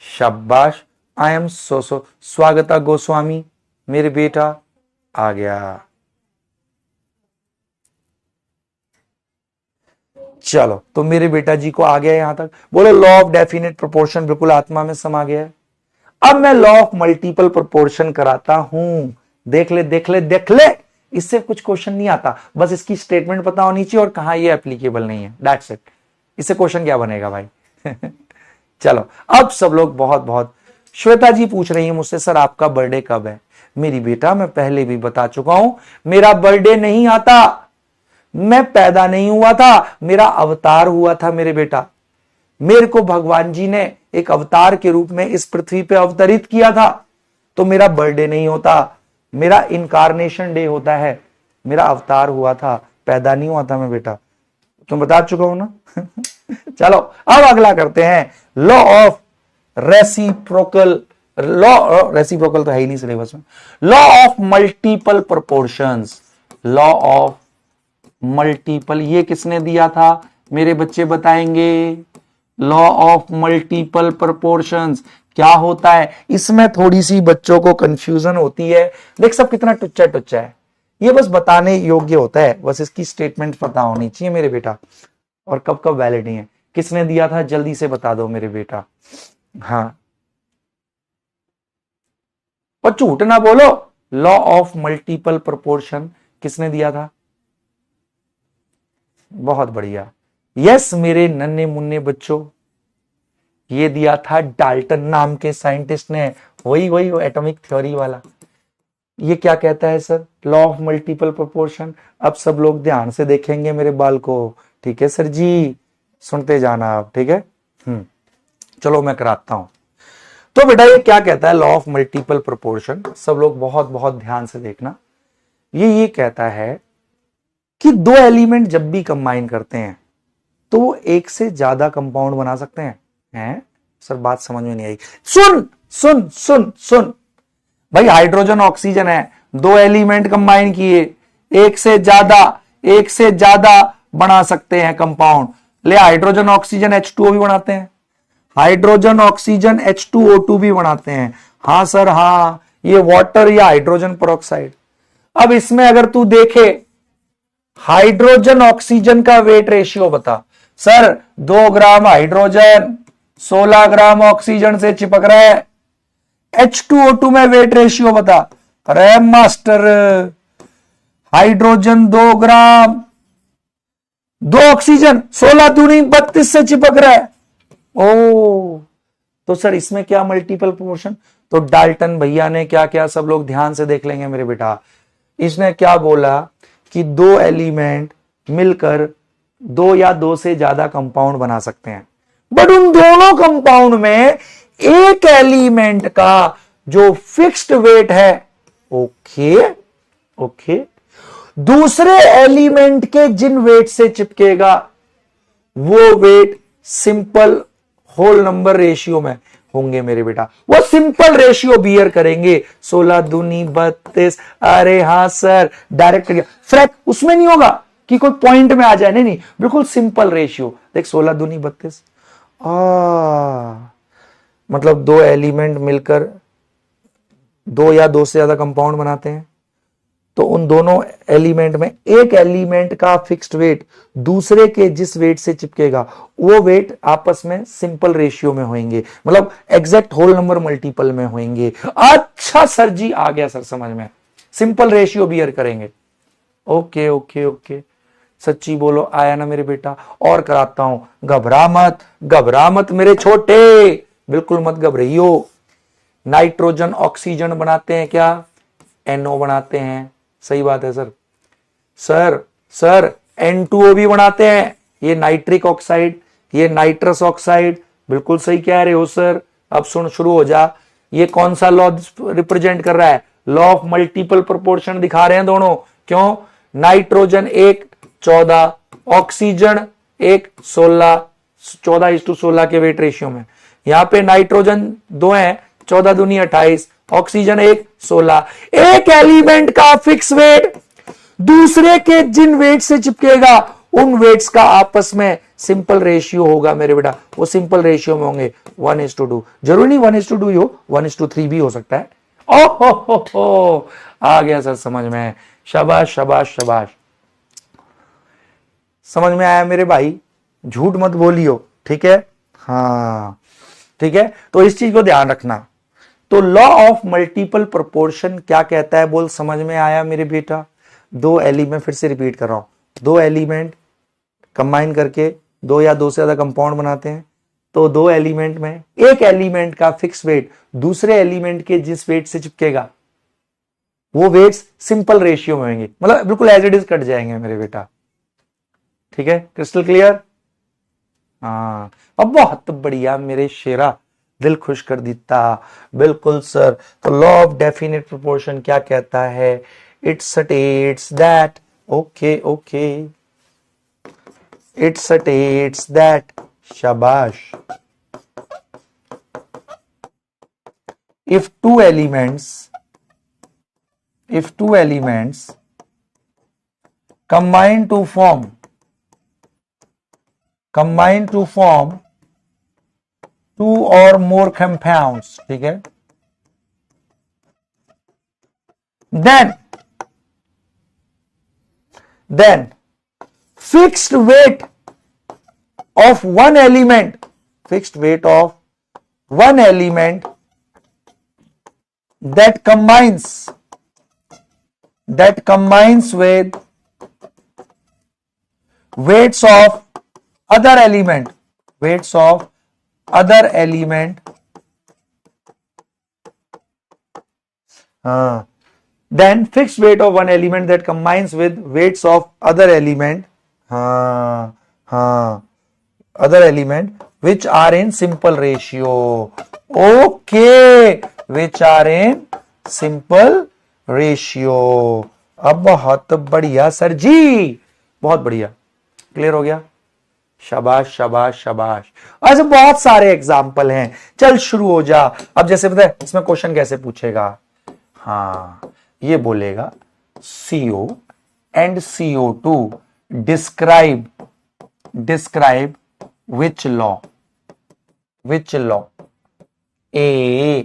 शाबाश, आई एम सो स्वागता गोस्वामी, मेरे बेटा आ गया। चलो, तो मेरे बेटा जी को आ गया यहां तक, बोलो लॉ ऑफ डेफिनेट प्रोपोर्शन बिल्कुल आत्मा में समा गया है। अब मैं लॉ ऑफ मल्टीपल प्रोपोर्शन कराता हूं, देख ले देख ले देख ले, इससे कुछ क्वेश्चन नहीं आता, बस इसकी स्टेटमेंट पता होनी चाहिए और कहां ये एप्लीकेबल नहीं है, दैट्स इट, इससे क्वेश्चन क्या बनेगा भाई। चलो, अब सब लोग बहुत बहुत, श्वेता जी पूछ रही है मुझसे सर आपका बर्थडे कब है। मेरी बेटा मैं पहले भी बता चुका हूं, मेरा बर्थडे नहीं आता, मैं पैदा नहीं हुआ था, मेरा अवतार हुआ था मेरे बेटा। मेरे को भगवान जी ने एक अवतार के रूप में इस पृथ्वी पे अवतरित किया था, तो मेरा बर्थडे नहीं होता, मेरा इनकारनेशन डे होता है, मेरा अवतार हुआ था, पैदा नहीं हुआ था मैं बेटा, तुम बता चुका हूं ना। चलो अब अगला करते हैं, law of reciprocal, law reciprocal तो है ही नहीं सिलेबस में, law of multiple proportions, law of multiple, ये किसने दिया था मेरे बच्चे बताएंगे। लॉ ऑफ मल्टीपल प्रोपोर्शंस क्या होता है, इसमें थोड़ी सी बच्चों को कंफ्यूजन होती है, देख सब कितना टुच्चा टुच्चा है, ये बस बताने योग्य होता है, बस इसकी स्टेटमेंट पता होनी चाहिए मेरे बेटा, और कब कब वैलिड है, किसने दिया था जल्दी से बता दो मेरे बेटा। हाँ, और झूठ ना बोलो, लॉ ऑफ मल्टीपल प्रोपोर्शन किसने दिया था। बहुत बढ़िया, यस मेरे नन्हे मुन्ने बच्चों, ये दिया था डाल्टन नाम के साइंटिस्ट ने, वही एटॉमिक थ्योरी वाला। ये क्या कहता है sir, law of multiple proportion. अब सब लोग ध्यान से देखेंगे मेरे बाल को, ठीक है सर जी, सुनते जाना आप, ठीक है। चलो मैं कराता हूं। तो बेटा ये क्या कहता है लॉ ऑफ मल्टीपल प्रोपोर्शन, सब लोग बहुत बहुत ध्यान से देखना। ये कहता है कि 2 एलिमेंट जब भी कंबाइन करते हैं तो वो एक से ज्यादा कंपाउंड बना सकते हैं। सर बात समझ में नहीं आई, सुन सुन सुन सुन भाई, हाइड्रोजन ऑक्सीजन है, 2 एलिमेंट कंबाइन किए, एक से ज्यादा बना सकते हैं कंपाउंड। ले हाइड्रोजन ऑक्सीजन H2O भी बनाते हैं, हाइड्रोजन ऑक्सीजन H2O2 भी बनाते हैं। हाँ सर हाँ, ये वाटर या हाइड्रोजन पेरोक्साइड। अब इसमें अगर तू देखे हाइड्रोजन ऑक्सीजन का वेट रेशियो बता। सर 2 ग्राम हाइड्रोजन 16 ग्राम ऑक्सीजन से चिपक रहा है, H2O2 में वेट रेशियो बता। अरे मास्टर, हाइड्रोजन 2 ग्राम दो ऑक्सीजन 16 दूनी 32 से चिपक रहा है। ओ तो सर इसमें क्या मल्टीपल प्रोपोर्शन? तो डाल्टन भैया ने क्या क्या, सब लोग ध्यान से देख लेंगे मेरे बेटा। इसने क्या बोला कि दो एलिमेंट मिलकर दो या दो से ज्यादा कंपाउंड बना सकते हैं, बट उन दोनों कंपाउंड में एक एलिमेंट का जो फिक्स्ड वेट है, ओके ओके, दूसरे एलिमेंट के जिन वेट से चिपकेगा वो weight simple whole number ratio में होंगे मेरे बेटा, वो सिंपल रेशियो बियर करेंगे। 16 दूनी 32, अरे हां सर डायरेक्ट फ्रैक उसमें नहीं होगा कि कोई पॉइंट में आ जाए, नहीं नहीं, बिल्कुल सिंपल रेशियो। देख 16 दूनी 32, मतलब दो एलिमेंट मिलकर दो या दो से ज्यादा कंपाउंड बनाते हैं, तो उन दोनों एलिमेंट में एक एलिमेंट का फिक्स्ड वेट दूसरे के जिस वेट से चिपकेगा वो वेट आपस में सिंपल रेशियो में होंगे, मतलब एग्जैक्ट होल नंबर मल्टीपल में होंगे। अच्छा सर जी, आ गया सर समझ में, सिंपल रेशियो बियर करेंगे। ओके ओके ओके, सच्ची बोलो, आया ना मेरे बेटा? और कराता हूं, घबरा मत मेरे छोटे, बिल्कुल मत घबराइयो। नाइट्रोजन ऑक्सीजन बनाते हैं क्या? NO बनाते हैं, सही बात है सर। सर N2O भी बनाते हैं, ये नाइट्रिक ऑक्साइड, ये नाइट्रस ऑक्साइड, बिल्कुल सही कह रहे हो सर। अब सुन, शुरू हो जा। ये कौन सा लॉ रिप्रेजेंट कर रहा है? लॉ ऑफ मल्टीपल प्रोपोर्शन दिखा रहे हैं दोनों। क्यों? नाइट्रोजन 1 14, ऑक्सीजन 1 16, 14:16 के वेट रेशियो में। यहां पे नाइट्रोजन 2 है, 14 दूनी 28, ऑक्सीजन 1 16। एक एलिमेंट का फिक्स वेट दूसरे के जिन वेट से चिपकेगा उन वेट्स का आपस में सिंपल रेशियो होगा मेरे बेटा, वो सिंपल रेशियो में होंगे 1:2। जरूरी नहीं 1:2 ही हो, 1:3 भी हो सकता है। ओ आ गया सर समझ में, शाबाश शाबाश शाबाश, समझ में आया मेरे भाई, झूठ मत बोलियो, ठीक है? हाँ ठीक है, तो इस चीज को ध्यान रखना। तो लॉ ऑफ मल्टीपल प्रोपोर्शन क्या कहता है, बोल, समझ में आया मेरे बेटा? दो एलिमेंट, फिर से रिपीट कर रहा हूं, दो एलिमेंट कंबाइन करके दो या दो से ज्यादा कंपाउंड बनाते हैं, तो दो एलिमेंट में एक एलिमेंट का फिक्स वेट दूसरे एलिमेंट के जिस वेट से चिपकेगा वो वेट्स सिंपल रेशियो में होंगे, मतलब बिल्कुल एज इट इज कट जाएंगे मेरे बेटा। ठीक है, क्रिस्टल क्लियर? हाँ, अब बहुत बढ़िया मेरे शेरा, दिल खुश कर देता। बिल्कुल सर। तो लॉ ऑफ डेफिनेट प्रोपोर्शन क्या कहता है? It states that, okay okay, it states that, शाबाश, if two elements combine to form two or more compounds, ठीक है, then fixed weight of one element that combines with weights of other element then fixed weight of one element that combines with weights of other element which are in simple ratio. Okay, which are in simple ratio. अब बहुत बढ़िया सर जी, बहुत बढ़िया, क्लियर हो गया? शाबाश शाबाश शाबाश। ऐसे बहुत सारे एग्जाम्पल हैं, चल शुरू हो जा। अब जैसे पता है इसमें क्वेश्चन कैसे पूछेगा? हाँ, ये बोलेगा CO and CO2 describe which law? A,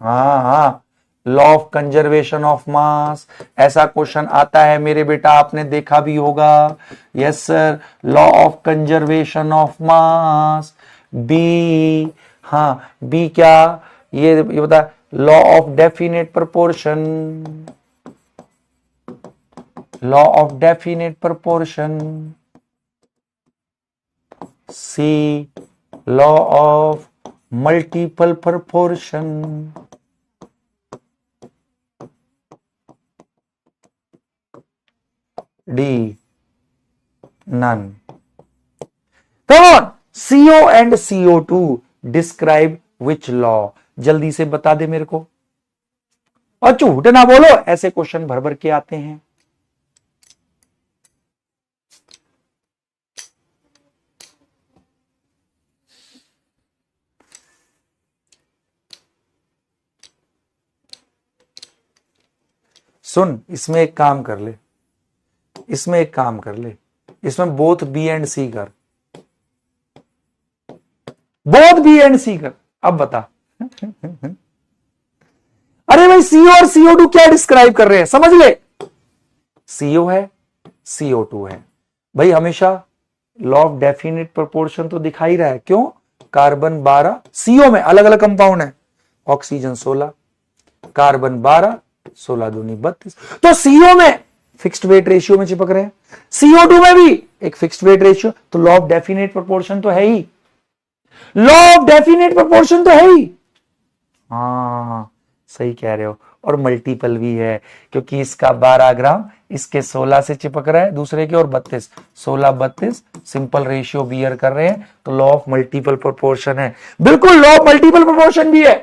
हाँ, लॉ ऑफ कंजर्वेशन ऑफ मास। ऐसा क्वेश्चन आता है मेरे बेटा, आपने देखा भी होगा। Yes sir, law of conservation of mass. B, हाँ बी क्या? ये बता, law of definite proportion, C law of multiple proportion. D none. Come on, CO and CO2 describe which law? जल्दी से बता दे मेरे को, और झूठ ना बोलो, ऐसे क्वेश्चन भर भर के आते हैं। सुन, इसमें एक काम कर ले, इसमें एक काम कर ले, इसमें बोथ बी एंड सी कर, बोथ बी एंड सी कर। अब बता। अरे भाई, CO और CO2 क्या डिस्क्राइब कर रहे हैं, समझ ले। CO है, CO2 है भाई। हमेशा लॉ ऑफ डेफिनेट प्रोपोर्शन तो दिखा ही रहा है। क्यों? कार्बन 12, CO में अलग अलग कंपाउंड है, ऑक्सीजन 16, कार्बन 12, 16 दूनी 32, तो CO में फिक्स्ड वेट रेशियो में चिपक रहे हैं, CO2 में भी एक फिक्स्ड वेट रेशियो, तो लॉ ऑफ डेफिनेट प्रोपोर्शन तो है ही, लॉ ऑफ डेफिनेट प्रोपोर्शन तो है ही। हाँ सही कह रहे हो। और मल्टीपल भी है, क्योंकि इसका 12 ग्राम इसके 16 से चिपक रहा है, दूसरे के और 32, 16 32 सिंपल रेशियो बियर कर रहे हैं, तो लॉ ऑफ मल्टीपल प्रोपोर्शन है। बिल्कुल, लॉ ऑफ मल्टीपल प्रोपोर्शन भी है।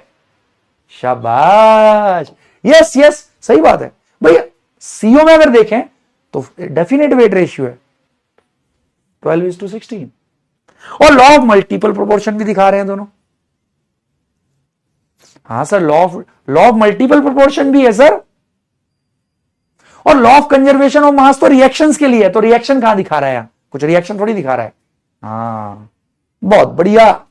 शाबाश, यस यस, सही बात है भैया। CO में अगर देखें तो डेफिनेट वेट रेशियो है 12:16, और लॉ ऑफ मल्टीपल प्रोपोर्शन भी दिखा रहे हैं दोनों। हाँ sir, law of multiple proportion भी है सर। और law of conservation of mass तो रिएक्शंस के लिए है, तो रिएक्शन कहां दिखा रहा है? कुछ रिएक्शन थोड़ी दिखा रहा है। हाँ बहुत बढ़िया।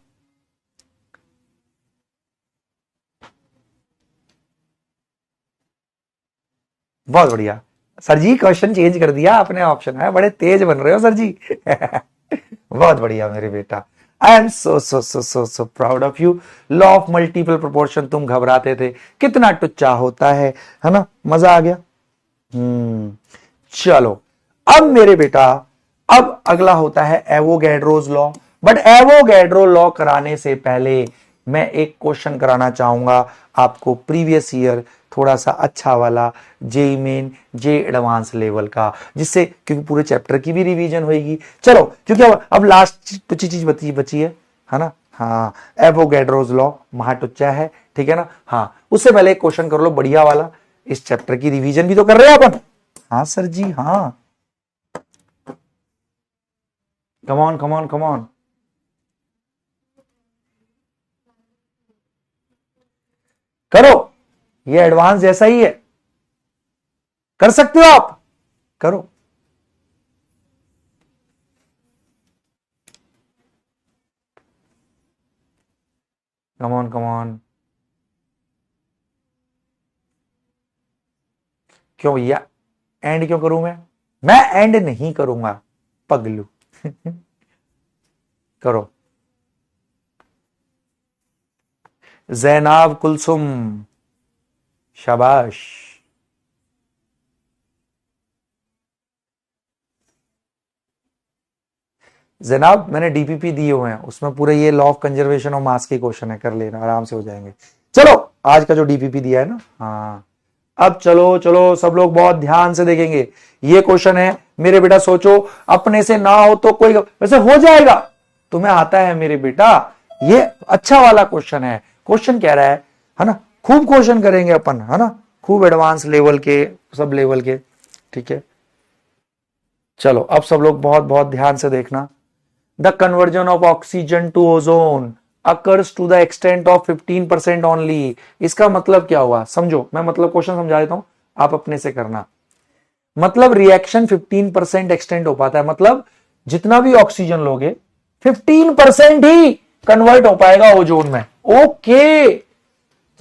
बहुत बढ़िया सर जी, क्वेश्चन चेंज कर दिया आपने, ऑप्शन है, बड़े तेज बन रहे हो सर जी। बहुत बढ़िया मेरे बेटा, आई am so so so so so proud of you. Law of multiple proportion, तुम घबराते थे, कितना टुच्चा होता है ना? मजा आ गया। चलो अब मेरे बेटा, अब अगला होता है Avogadro's law. But Avogadro law कराने से पहले मैं एक क्वेश्चन कराना चाहूंगा आपको, प्रीवियस ईयर थोड़ा सा अच्छा वाला, जे मेन जे एडवांस लेवल का, जिससे क्योंकि पूरे चैप्टर की भी रिवीजन होगी। चलो, क्योंकि अब लास्ट टुच्ची चीज बची है ना? हाँ, एवोगैड्रोज लॉ महाटुच्चा है, ठीक है ना? हाँ, उससे पहले एक क्वेश्चन कर लो बढ़िया वाला, इस चैप्टर की रिवीजन भी तो कर रहे हैं अपन। हाँ सर जी, हाँ, come on come on come on. करो, ये एडवांस जैसा ही है, कर सकते हो आप, करो। Come on come on. क्यों भैया, एंड क्यों करूं मैं एंड नहीं करूंगा पगलू। करो। जैनाब कुलसुम, शाबाश। जनाब मैंने डीपीपी दिए हुए हैं, उसमें पूरे ये लॉ ऑफ कंजर्वेशन ऑफ मास के क्वेश्चन है, कर लेना, आराम से हो जाएंगे। चलो आज का जो डीपीपी दिया है ना, हाँ, अब चलो चलो सब लोग बहुत ध्यान से देखेंगे। ये क्वेश्चन है मेरे बेटा, सोचो अपने से ना हो तो कोई, वैसे हो जाएगा, तुम्हें आता है मेरे बेटा, ये अच्छा वाला क्वेश्चन है। क्वेश्चन कह रहा है ना, खूब क्वेश्चन करेंगे अपन, है ना, खूब एडवांस लेवल के, सब लेवल के, ठीक है। चलो अब सब लोग बहुत बहुत ध्यान से देखना। The conversion of oxygen to ozone occurs to the extent of 15% only. इसका मतलब क्या हुआ समझो, मैं मतलब क्वेश्चन समझा देता हूं, आप अपने से करना। मतलब रिएक्शन 15% एक्सटेंड हो पाता है, मतलब जितना भी ऑक्सीजन लोगे 15% ही कन्वर्ट हो पाएगा ओजोन में। ओके,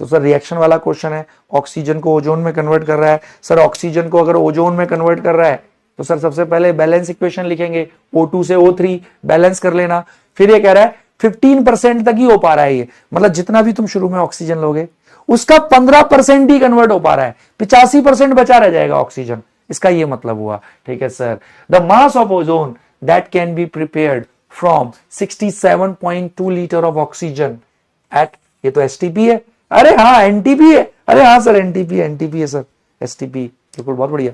तो सर रिएक्शन वाला क्वेश्चन है, ऑक्सीजन को ओजोन में कन्वर्ट कर रहा है। सर ऑक्सीजन को अगर ओजोन में कन्वर्ट कर रहा है तो सर सबसे पहले बैलेंस इक्वेशन लिखेंगे, O2 से O3 बैलेंस कर लेना। फिर ये कह रहा है 15% तक ही हो पा रहा है ये, मतलब जितना भी तुम शुरू में ऑक्सीजन लोगे उसका 15% ही कन्वर्ट हो पा रहा है, 85% बचा रह जाएगा ऑक्सीजन, इसका ये मतलब हुआ। ठीक है sir, the mass of ozone that can be prepared from 67.2 litre of oxygen at, ये तो एसटीपी है, अरे हाँ एनटीपी है, अरे हाँ सर एनटीपी है सर, एसटीपी बिल्कुल, बहुत बढ़िया।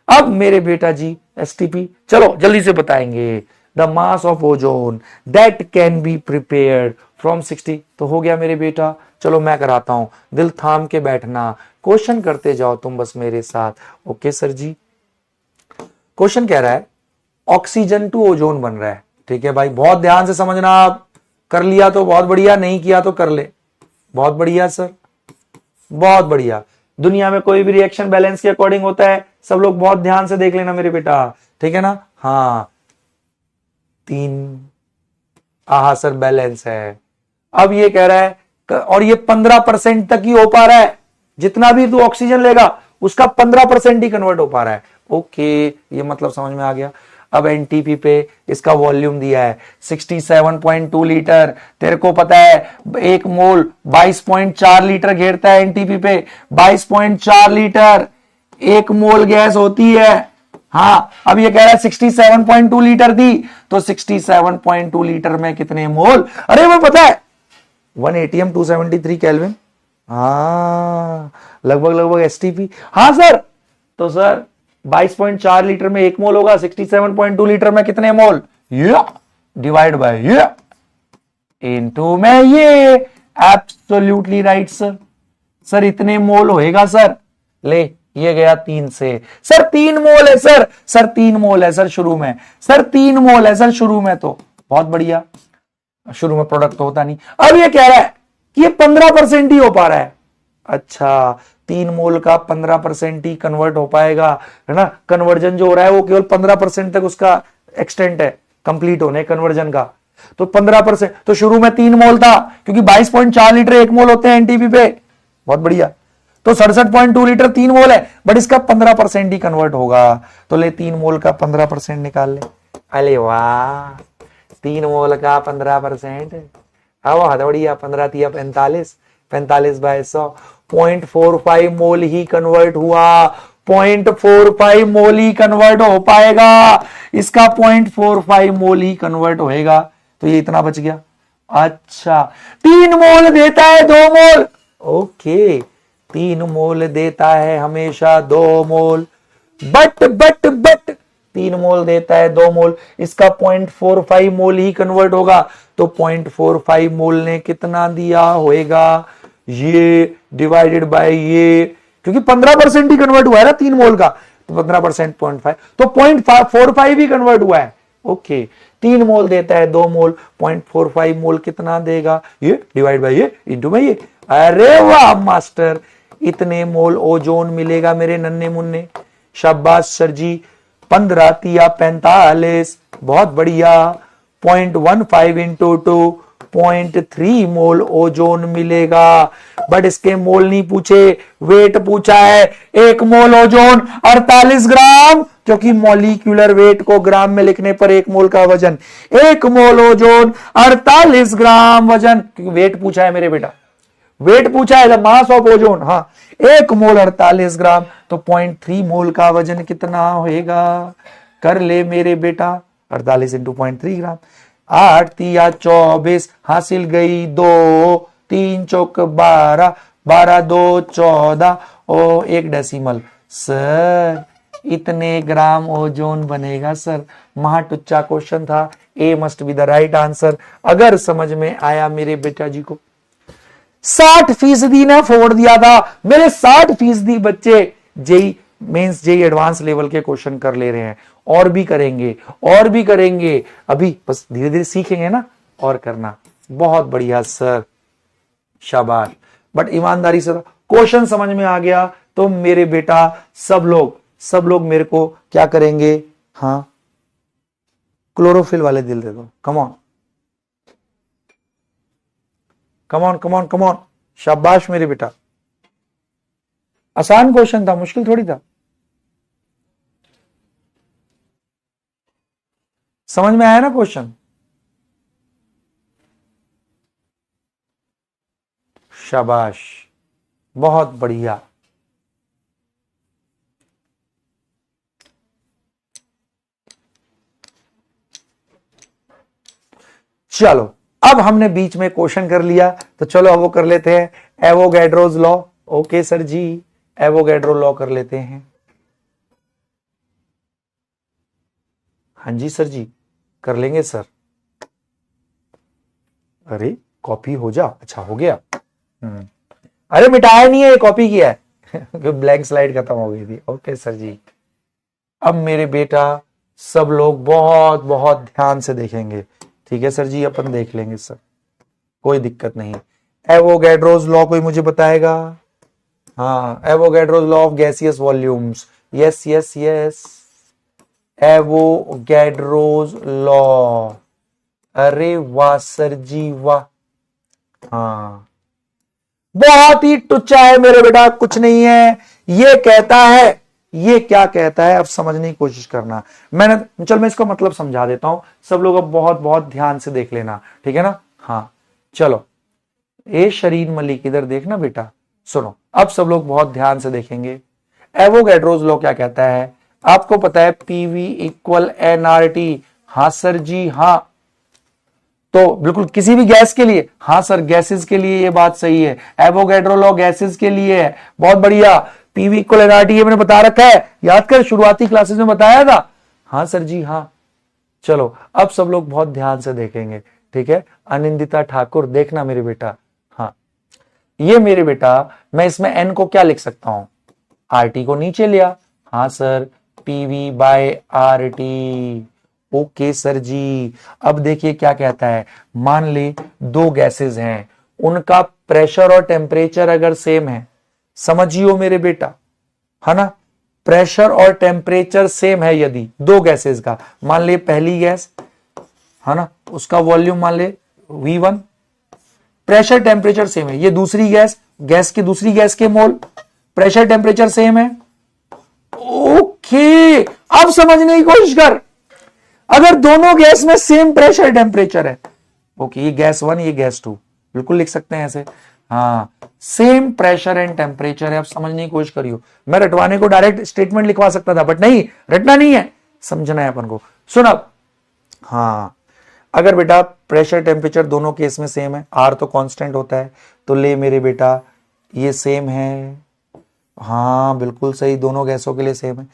अब मेरे बेटा जी एसटीपी, चलो जल्दी से बताएंगे। The mass of ozone that can be prepared from 60, तो हो गया मेरे बेटा। चलो मैं कराता हूं, दिल थाम के बैठना, क्वेश्चन करते जाओ तुम बस मेरे साथ। ओके सर जी, क्वेश्चन कह रहा है ऑक्सीजन टू ओजोन बन रहा है, ठीक है भाई, बहुत ध्यान से समझना। आप कर लिया तो बहुत बढ़िया, नहीं किया तो कर ले, बहुत बढ़िया सर, बहुत बढ़िया। दुनिया में कोई भी रिएक्शन बैलेंस के अकॉर्डिंग होता है, सब लोग बहुत ध्यान से देख लेना मेरे बेटा, ठीक है ना। हाँ 3, आहा सर बैलेंस है। अब ये कह रहा है, और ये 15% तक ही हो पा रहा है, जितना भी तू ऑक्सीजन लेगा उसका 15% ही कन्वर्ट हो पा रहा है। ओके, ये मतलब समझ में आ गया। अब एनटीपी पे इसका वॉल्यूम दिया है 67.2 लीटर, तेरे को पता है एक मोल 22.4 लीटर घेरता है एनटीपी पे, 22.4 लीटर एक मोल गैस होती है। हाँ, अब ये कह रहा है 67.2 लीटर थी, तो 67.2 लीटर में कितने मोल, अरे वो पता है 1 atm 273 केल्विन, हाँ लगभग लगभग एसटीपी। हाँ सर, तो सर 22.4 लीटर में एक मोल होगा, 67.2 लीटर में कितने मोल, ये डिवाइड बाय ये इनटू में ये, एब्सोल्युटली राइट सर। सर इतने मोल होएगा सर, ले ये गया 3 से, सर 3 मोल है सर, सर 3 मोल है सर शुरू में, सर 3 मोल है सर शुरू में, तो बहुत बढ़िया, शुरू में प्रोडक्ट तो होता नहीं। अब ये कह रहा है कि ये 15% ही हो पा रहा है। अच्छा, 3 मोल का 15% ही कन्वर्ट हो पाएगा, है ना। कन्वर्जन जो हो रहा है वो केवल 15% तक उसका एक्सटेंट है, कंप्लीट होने कन्वर्जन का। तो 15%, तो शुरू में 3 मोल था, क्योंकि 22.4 लीटर 1 मोल होते हैं एनटीपी पे, बहुत बढ़िया। तो 67.2 लीटर 3 मोल है, बट इसका 15% ही कन्वर्ट होगा, तो ले 3 मोल का 15% निकाल ले। अरे वाह, 3 मोल का 15%, बहुत बढ़िया, 15 तिया 45, 45 बाय 100, 0.45 मोल ही कन्वर्ट हुआ, 0.45 मोल ही कन्वर्ट हो पाएगा, इसका 0.45 मोल ही कन्वर्ट होएगा, तो ये इतना बच गया। अच्छा, 3 मोल देता है 2 मोल, ओके, 3 मोल देता है हमेशा 2 मोल, बट 3 मोल देता है 2 मोल, इसका 0.45 मोल ही कन्वर्ट होगा, तो 0.45 मोल ने कितना दिया होएगा, ये डिवाइडेड बाय ये, क्योंकि 15% ही कन्वर्ट हुआ है ना 3 मोल का, तो 15% 0.5, तो 0.45 ही कन्वर्ट हुआ है। ओके, 3 मोल देता है 2 मोल, 0.45 मोल कितना देगा, ये डिवाइड बाय ये इंटू में ये। अरे वाह मास्टर, इतने मोल ओजोन मिलेगा मेरे नन्हे मुन्ने, शाबाश सर जी। 15 तिया 45, बहुत बढ़िया। 0.15 इंटू 2, 0.3 मोल ओजोन मिलेगा, बट इसके मोल नहीं पूछे, वेट पूछा है। 1 मोल ओजोन 48 ग्राम, क्योंकि मॉलिक्यूलर वेट को ग्राम में लिखने पर 1 मोल का वजन, 1 मोल ओजोन 48 ग्राम वजन, क्योंकि वेट पूछा है मेरे बेटा, वेट पूछा है, मास ऑफ ओजोन। हाँ, 1 मोल 48 ग्राम, तो 0.3 मोल का वजन कितना होएगा, कर ले मेरे बेटा, 48 इंटू 0.3 ग्राम, 8 तिया 24, हासिल गई 2, 3 चौक 12, 12 2 14 और 1 डेसिमल। सर इतने ग्राम ओजोन बनेगा सर, महाटुच्चा क्वेश्चन था, A must be the right answer. अगर समझ में आया मेरे बेटा जी को, 60% ने फोड़ दिया था मेरे, 60% बच्चे JEE Mains JEE Advance level के क्वेश्चन कर ले रहे हैं, और भी करेंगे, और भी करेंगे, अभी बस धीरे धीरे सीखेंगे ना, और करना। बहुत बढ़िया सर, शाबाश। बट ईमानदारी से क्वेश्चन समझ में आ गया तो मेरे बेटा सब लोग मेरे को क्या करेंगे, हाँ क्लोरोफिल वाले दिल दे दो, come on come on come on come on, शाबाश मेरे बेटा। आसान क्वेश्चन था, मुश्किल थोड़ी था, समझ में आया ना क्वेश्चन, शाबाश, बहुत बढ़िया। चलो अब हमने बीच में क्वेश्चन कर लिया, तो चलो अब वो कर लेते हैं एवोगैड्रोज लॉ। ओके सर जी, एवोगैड्रो लॉ कर लेते हैं। हाँ जी सर जी, कर लेंगे सर। अरे कॉपी हो जा, अच्छा हो गया। अरे मिटाया नहीं है, ये कॉपी किया है ब्लैंक स्लाइड खत्म हो गई थी। ओके सर जी, अब मेरे बेटा सब लोग बहुत बहुत ध्यान से देखेंगे। ठीक है सर जी, अपन देख लेंगे सर, कोई दिक्कत नहीं। एवोगैड्रोज लॉ कोई मुझे बताएगा? हाँ, Avogadro's law of gaseous volumes. Yes yes yes, Avogadro's law. अरे वाह सर जी वाह। हाँ, बहुत ही टुच्चा है मेरे बेटा, कुछ नहीं है। ये कहता है, ये क्या कहता है अब समझने की कोशिश करना। चल मैं इसका मतलब समझा देता हूं, सब लोग अब बहुत बहुत ध्यान से देख लेना, ठीक है ना। हाँ चलो, ए शरीन मलिक इधर देखना बेटा, सुनो अब सब लोग बहुत ध्यान से देखेंगे। एवोगैड्रोज लॉ क्या कहता है? आपको पता है पीवी इक्वल एनआरटी। हाँ सर जी हाँ, तो बिल्कुल किसी भी गैस के लिए, हाँ सर गैसेस के लिए ये बात सही है। एवोगैड्रो लॉ गैसेस के लिए है, बहुत बढ़िया। पीवी इक्वल एनआरटी ये मैंने बता रखा है, याद कर, शुरुआती क्लासेस में बताया था। हाँ सर जी हाँ। चलो अब सब लोग बहुत ध्यान से देखेंगे, ठीक है। अनिंदिता ठाकुर देखना मेरे बेटा। हाँ, ये मेरे बेटा मैं इसमें एन को क्या लिख सकता हूं? आरटी को नीचे लिया। हाँ sir, PV by RT. Okay sir जी, अब देखिए क्या कहता है। मान ले दो गैसेस हैं, उनका प्रेशर और टेम्परेचर अगर सेम है, समझियो मेरे बेटा, है ना, प्रेशर और टेम्परेचर सेम है यदि दो गैसेस का, मान ले पहली गैस है ना, उसका वॉल्यूम मान ले V1, प्रेशर टेम्परेचर सेम है। ये दूसरी गैस, गैस की दूसरी गैस के मोल, प्रेशर टेम्परेचर सेम है। ओके, अब समझने की कोशिश कर। अगर दोनों गैस में सेम प्रेशर टेम्परेचर है, ओके, ये गैस 1 ये गैस 2, बिल्कुल लिख सकते हैं ऐसे। हाँ, सेम प्रेशर एंड टेम्परेचर है। अब समझने की कोशिश करियो। मैं रटवाने को डायरेक्ट स्टेटमेंट लिखवा सकता था, बट नहीं, रटना नहीं है, समझना है अपन को। सुन अब, हाँ, अगर बेटा प्रेशर टेम्परेचर दोनों केस में सेम है, आर तो कांस्टेंट होता है, तो ले मेरे बेटा ये सेम है। हाँ बिल्कुल सही, दोनों गैसों के लिए सेम है।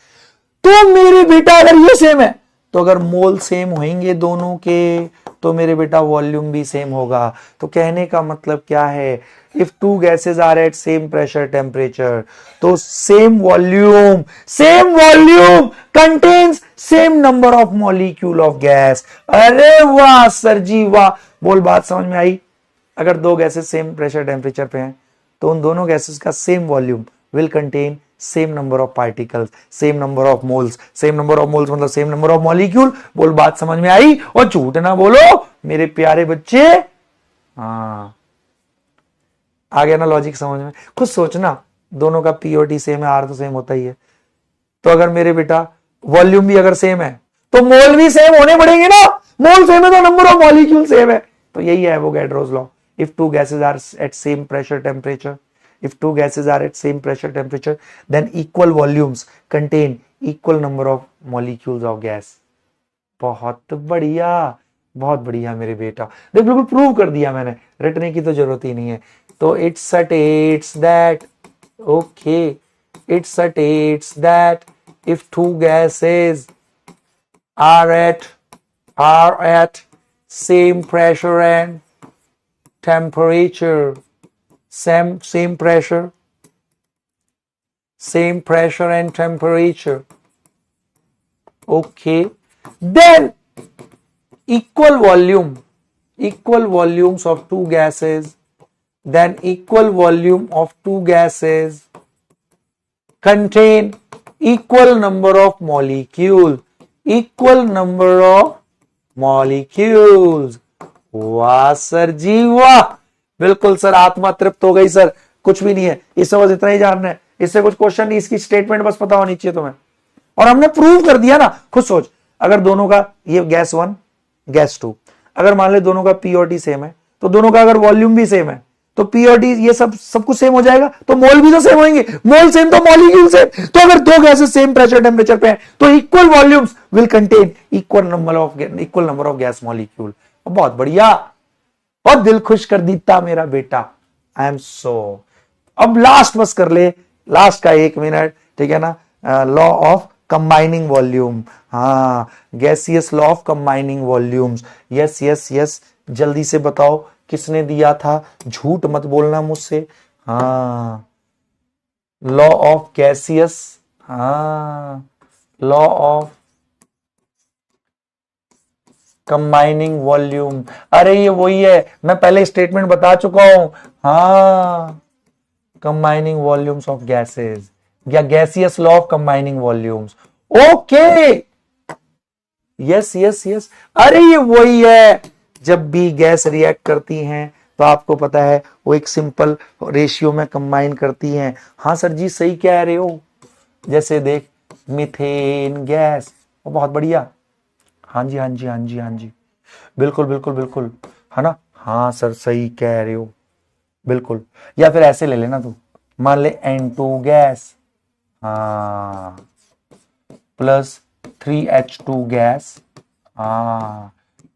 तो मेरे बेटा अगर ये सेम है, तो अगर मोल सेम होंगे दोनों के, तो मेरे बेटा वॉल्यूम भी सेम होगा। तो कहने का मतलब क्या है? If two gases are at same pressure temperature, तो same volume contains same number of molecule of gas. अरे वाह सर जी वाह, बोल बात समझ में आई। अगर दो गैसेस सेम प्रेशर टेम्परेचर पे हैं, तो उन दोनों गैसेस का same volume will contain same number of particles, same number of moles. Same number of moles मतलब सेम नंबर ऑफ मॉलिक्यूल। बोल बात समझ में आई? और झूठ ना बोलो मेरे प्यारे बच्चे। हाँ, आ गया ना लॉजिक समझ में? खुद सोचना, दोनों का पी और टी सेम है, आर तो सेम होता ही है। तो अगर मेरे बेटा वॉल्यूम भी अगर सेम है, तो मोल भी सेम होने पड़ेंगे ना। मोल सेम है तो नंबर ऑफ मॉलिक्यूल सेम है। तो यही है Avogadro's law. If two gases are at same pressure temperature, if two gases are at same pressure temperature, then equal volumes contain equal number of molecules of gas। बहुत बढ़िया, बहुत बढ़िया मेरे बेटा, देख बिल्कुल प्रूव कर दिया मैंने, रटने की तो जरूरत ही नहीं है। तो it states that, okay, it states that if two gases are at same pressure and temperature, same pressure and temperature, okay, then equal volumes of two gases, then equal volume of two gases contain equal number of molecules, वाह सर जी वाह, बिल्कुल सर, आत्मा तृप्त हो गई सर। कुछ भी नहीं है, इससे बस इतना ही जानना है, इससे कुछ क्वेश्चन नहीं, इसकी स्टेटमेंट बस पता होनी चाहिए तुम्हें। और हमने प्रूव कर दिया ना। खुद सोच, अगर दोनों का, ये गैस 1 गैस 2, अगर मान ले दोनों का पी और टी सेम है, तो दोनों का अगर वॉल्यूम भी सेम है, तो पी और टी ये सब कुछ सेम हो जाएगा। तो मोल भी तो सेम होंगे, मोल सेम तो मॉलिक्यूल सेम। तो अगर दो गैसेस सेम प्रेशर टेम्परेचर पे हैं, तो equal volumes will contain equal number of gas molecule. बहुत बढ़िया, और दिल खुश कर देता मेरा बेटा। आई एम सो, अब लास्ट बस कर ले, लास्ट का 1 मिनट, ठीक है ना। लॉ ऑफ कंबाइनिंग वॉल्यूम, हाँ gaseous law of combining volumes, yes yes yes, जल्दी से बताओ किसने दिया था, झूठ मत बोलना मुझसे। हाँ लॉ ऑफ गैसियस, हाँ लॉ ऑफ कंबाइनिंग वॉल्यूम, अरे ये वही है, मैं पहले स्टेटमेंट बता चुका हूं। हाँ कंबाइनिंग वॉल्यूम्स ऑफ गैसेस या gaseous law of combining volumes. Okay yes yes yes, अरे ये वही है, जब भी गैस रिएक्ट करती हैं तो आपको पता है वो एक सिंपल रेशियो में कंबाइन करती हैं। हाँ सर जी सही कह रहे हो, जैसे देख मीथेन गैस, बहुत बढ़िया, हाँ जी हाँ जी हाँ जी हाँ जी, बिल्कुल बिल्कुल बिल्कुल, है ना। हाँ सर सही कह रहे हो, बिल्कुल। या फिर ऐसे ले लेना तू, मान ले N2 गैस, हाँ प्लस 3H2 गैस, हाँ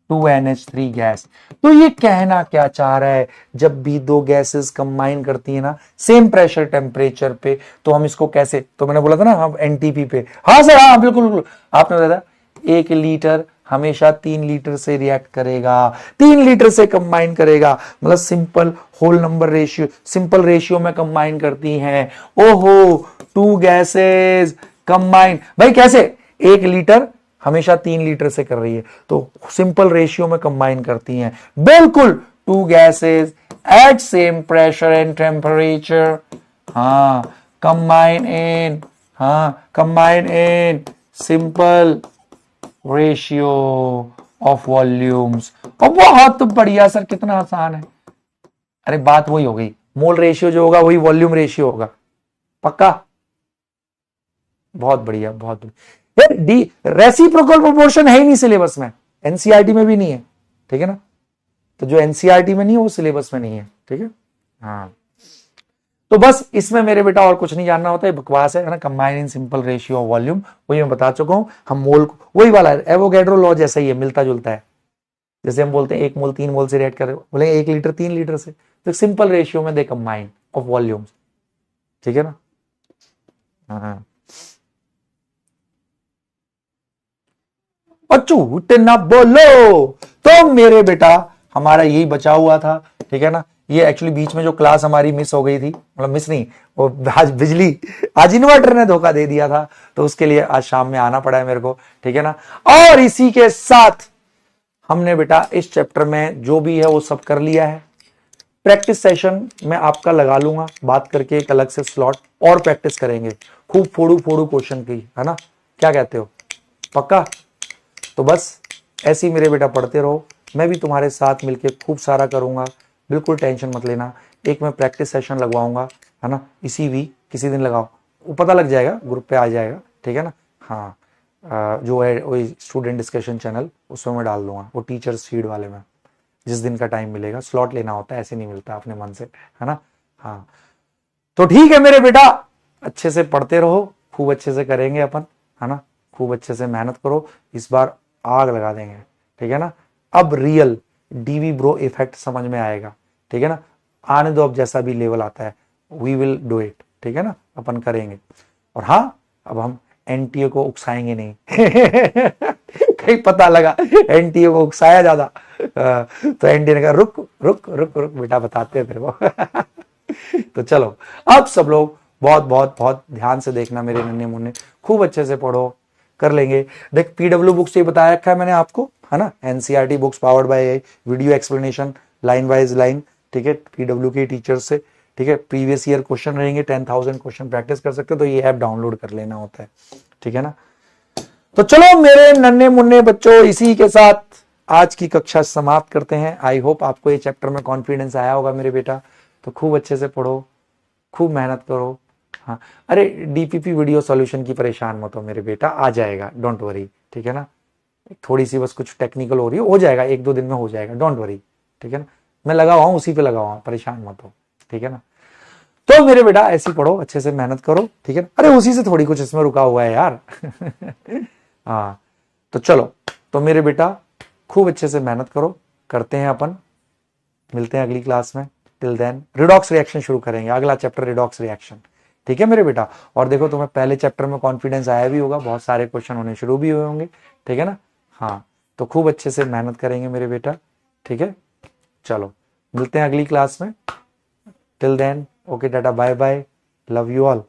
2NH3 गैस। तो ये कहना क्या चाह रहा है, जब भी दो गैसेस कंबाइन करती है ना सेम प्रेशर टेम्परेचर पे, तो हम इसको कैसे, तो मैंने बोला था ना हम एनटीपी पे, हाँ सर हाँ बिल्कुल बिल्कुल, आपने बताया था 1 लीटर हमेशा 3 लीटर से रिएक्ट करेगा, 3 लीटर से कंबाइन करेगा, मतलब simple whole number ratio, simple ratio में कंबाइन करती हैं। ओहो, टू गैसेस कंबाइन, भाई कैसे, 1 लीटर हमेशा 3 लीटर से कर रही है, तो सिंपल रेशियो में कंबाइन करती हैं, बिल्कुल। Two gases at same pressure and temperature, हाँ कंबाइन इन, हाँ combine in simple ratio of volumes. और बहुत बढ़िया सर, कितना आसान है। अरे बात वही हो गई, मोल रेशियो जो होगा वही वॉल्यूम रेशियो होगा, पक्का, बहुत बढ़िया बहुत बढ़िया। यार डी रेसिप्रोकल प्रोपोर्शन है ही नहीं सिलेबस में, एनसीईआरटी में भी नहीं है, ठीक है ना। तो जो एनसीईआरटी में नहीं है वो सिलेबस में नहीं है, ठीक है। हाँ तो बस इसमें मेरे बेटा और कुछ नहीं जानना होता है, बकवास है ना, combine in simple ratio of volume, वही मैं बता चुका हूं। हम मोल को, वही वाला है, एवोगैड्रो लॉ जैसा ही है, मिलता जुलता है। जैसे हम बोलते हैं 1 मोल 3 मोल से रिएक्ट कर रहे हो, बोले 1 लीटर 3 लीटर से, तो सिंपल रेशियो में दे कंबाइन ऑफ वॉल्यूम्स, ठीक है ना। हाँ और झूठ ना बोलो, तो मेरे बेटा हमारा यही बचा हुआ था, ठीक है ना। ये एक्चुअली बीच में जो क्लास हमारी मिस हो गई थी, मतलब मिस नहीं, वो आज बिजली, आज इन्वर्टर ने धोखा दे दिया था, तो उसके लिए आज शाम में आना पड़ा है मेरे को, ठीक है ना। और इसी के साथ हमने बेटा इस चैप्टर में जो भी है वो सब कर लिया है। प्रैक्टिस सेशन में आपका लगा लूंगा बात करके एक अलग से स्लॉट, और प्रैक्टिस करेंगे खूब फोड़ू फोड़ू क्वेश्चन की, है ना, क्या कहते हो, पक्का। तो बस ऐसे ही मेरे बेटा पढ़ते रहो, मैं भी तुम्हारे साथ मिलके खूब सारा करूंगा, बिल्कुल टेंशन मत लेना। एक मैं प्रैक्टिस सेशन लगवाऊंगा, है ना, इसी वीक किसी दिन लगाओ, वो पता लग जाएगा, ग्रुप पे आ जाएगा, ठीक है ना। हाँ जो है वही स्टूडेंट डिस्कशन चैनल, उसमें मैं डाल दूंगा, वो टीचर्स फीड वाले में, जिस दिन का टाइम मिलेगा, स्लॉट लेना होता है, ऐसे नहीं मिलता अपने मन से, है ना। हाँ तो ठीक है मेरे बेटा, अच्छे से पढ़ते रहो, खूब अच्छे से करेंगे अपन, है ना, खूब अच्छे से मेहनत करो, इस बार आग लगा देंगे, ठीक है ना। अब रियल डीवी ब्रो इफेक्ट समझ में आएगा, ठीक है ना। आने दो, अब जैसा भी लेवल आता है वी विल डू इट, ठीक है ना, अपन करेंगे। और हाँ अब हम एनटीए को उकसाएंगे नहीं कहीं पता लगा एनटीए को उकसाया ज्यादा, तो एनटीए ने कहा रुक रुक रुक रुक बेटा बताते हैं तेरे को तो चलो अब सब लोग बहुत बहुत बहुत ध्यान से देखना मेरे नन्हे मुन्ने, खूब अच्छे से पढ़ो, कर लेंगे। देख पीडब्ल्यू बुक्स ये बताया रखा है मैंने आपको, है ना, NCERT books powered by video explanation line wise line, ठीक है, पीडब्ल्यू के टीचर्स से, ठीक है। प्रीवियस ईयर क्वेश्चन रहेंगे, 10,000 क्वेश्चन प्रैक्टिस कर सकते हो, तो ये ऐप डाउनलोड कर लेना होता है, ठीक है ना। तो चलो मेरे नन्हे मुन्ने बच्चों, इसी के साथ आज की कक्षा समाप्त करते हैं। आई होप आपको ये चैप्टर में कॉन्फिडेंस आया होगा मेरे बेटा, तो खूब अच्छे से पढ़ो, खूब मेहनत करो। हाँ अरे डीपीपी वीडियो सॉल्यूशन की परेशान मत हो मेरे बेटा, आ जाएगा, डोंट वरी, ठीक है ना। थोड़ी सी बस कुछ टेक्निकल हो रही है, हो जाएगा, 1-2 दिन में हो जाएगा, डोंट वरी, ठीक है ना। मैं लगा हुआ हूं, उसी पे लगा हुआ हूं, परेशान मत हो, ठीक है ना। तो मेरे बेटा ऐसे पढ़ो, अच्छे से मेहनत करो, ठीक है ना। अरे उसी से थोड़ी कुछ इसमें रुका हुआ है यार हाँ तो चलो, तो मेरे बेटा खूब अच्छे से मेहनत करो, करते हैं अपन, मिलते हैं अगली क्लास में। टिल देन रिडॉक्स रिएक्शन शुरू करेंगे, अगला चैप्टर रिडॉक्स रिएक्शन। ठीक है मेरे बेटा। और देखो तुम्हें पहले चैप्टर में कॉन्फिडेंस आया भी होगा, बहुत सारे क्वेश्चन होने शुरू भी हुए होंगे। ठीक है ना। हाँ, तो खूब अच्छे से मेहनत करेंगे मेरे बेटा। ठीक है, चलो मिलते हैं अगली क्लास में। Till then okay tata, bye bye, love you all.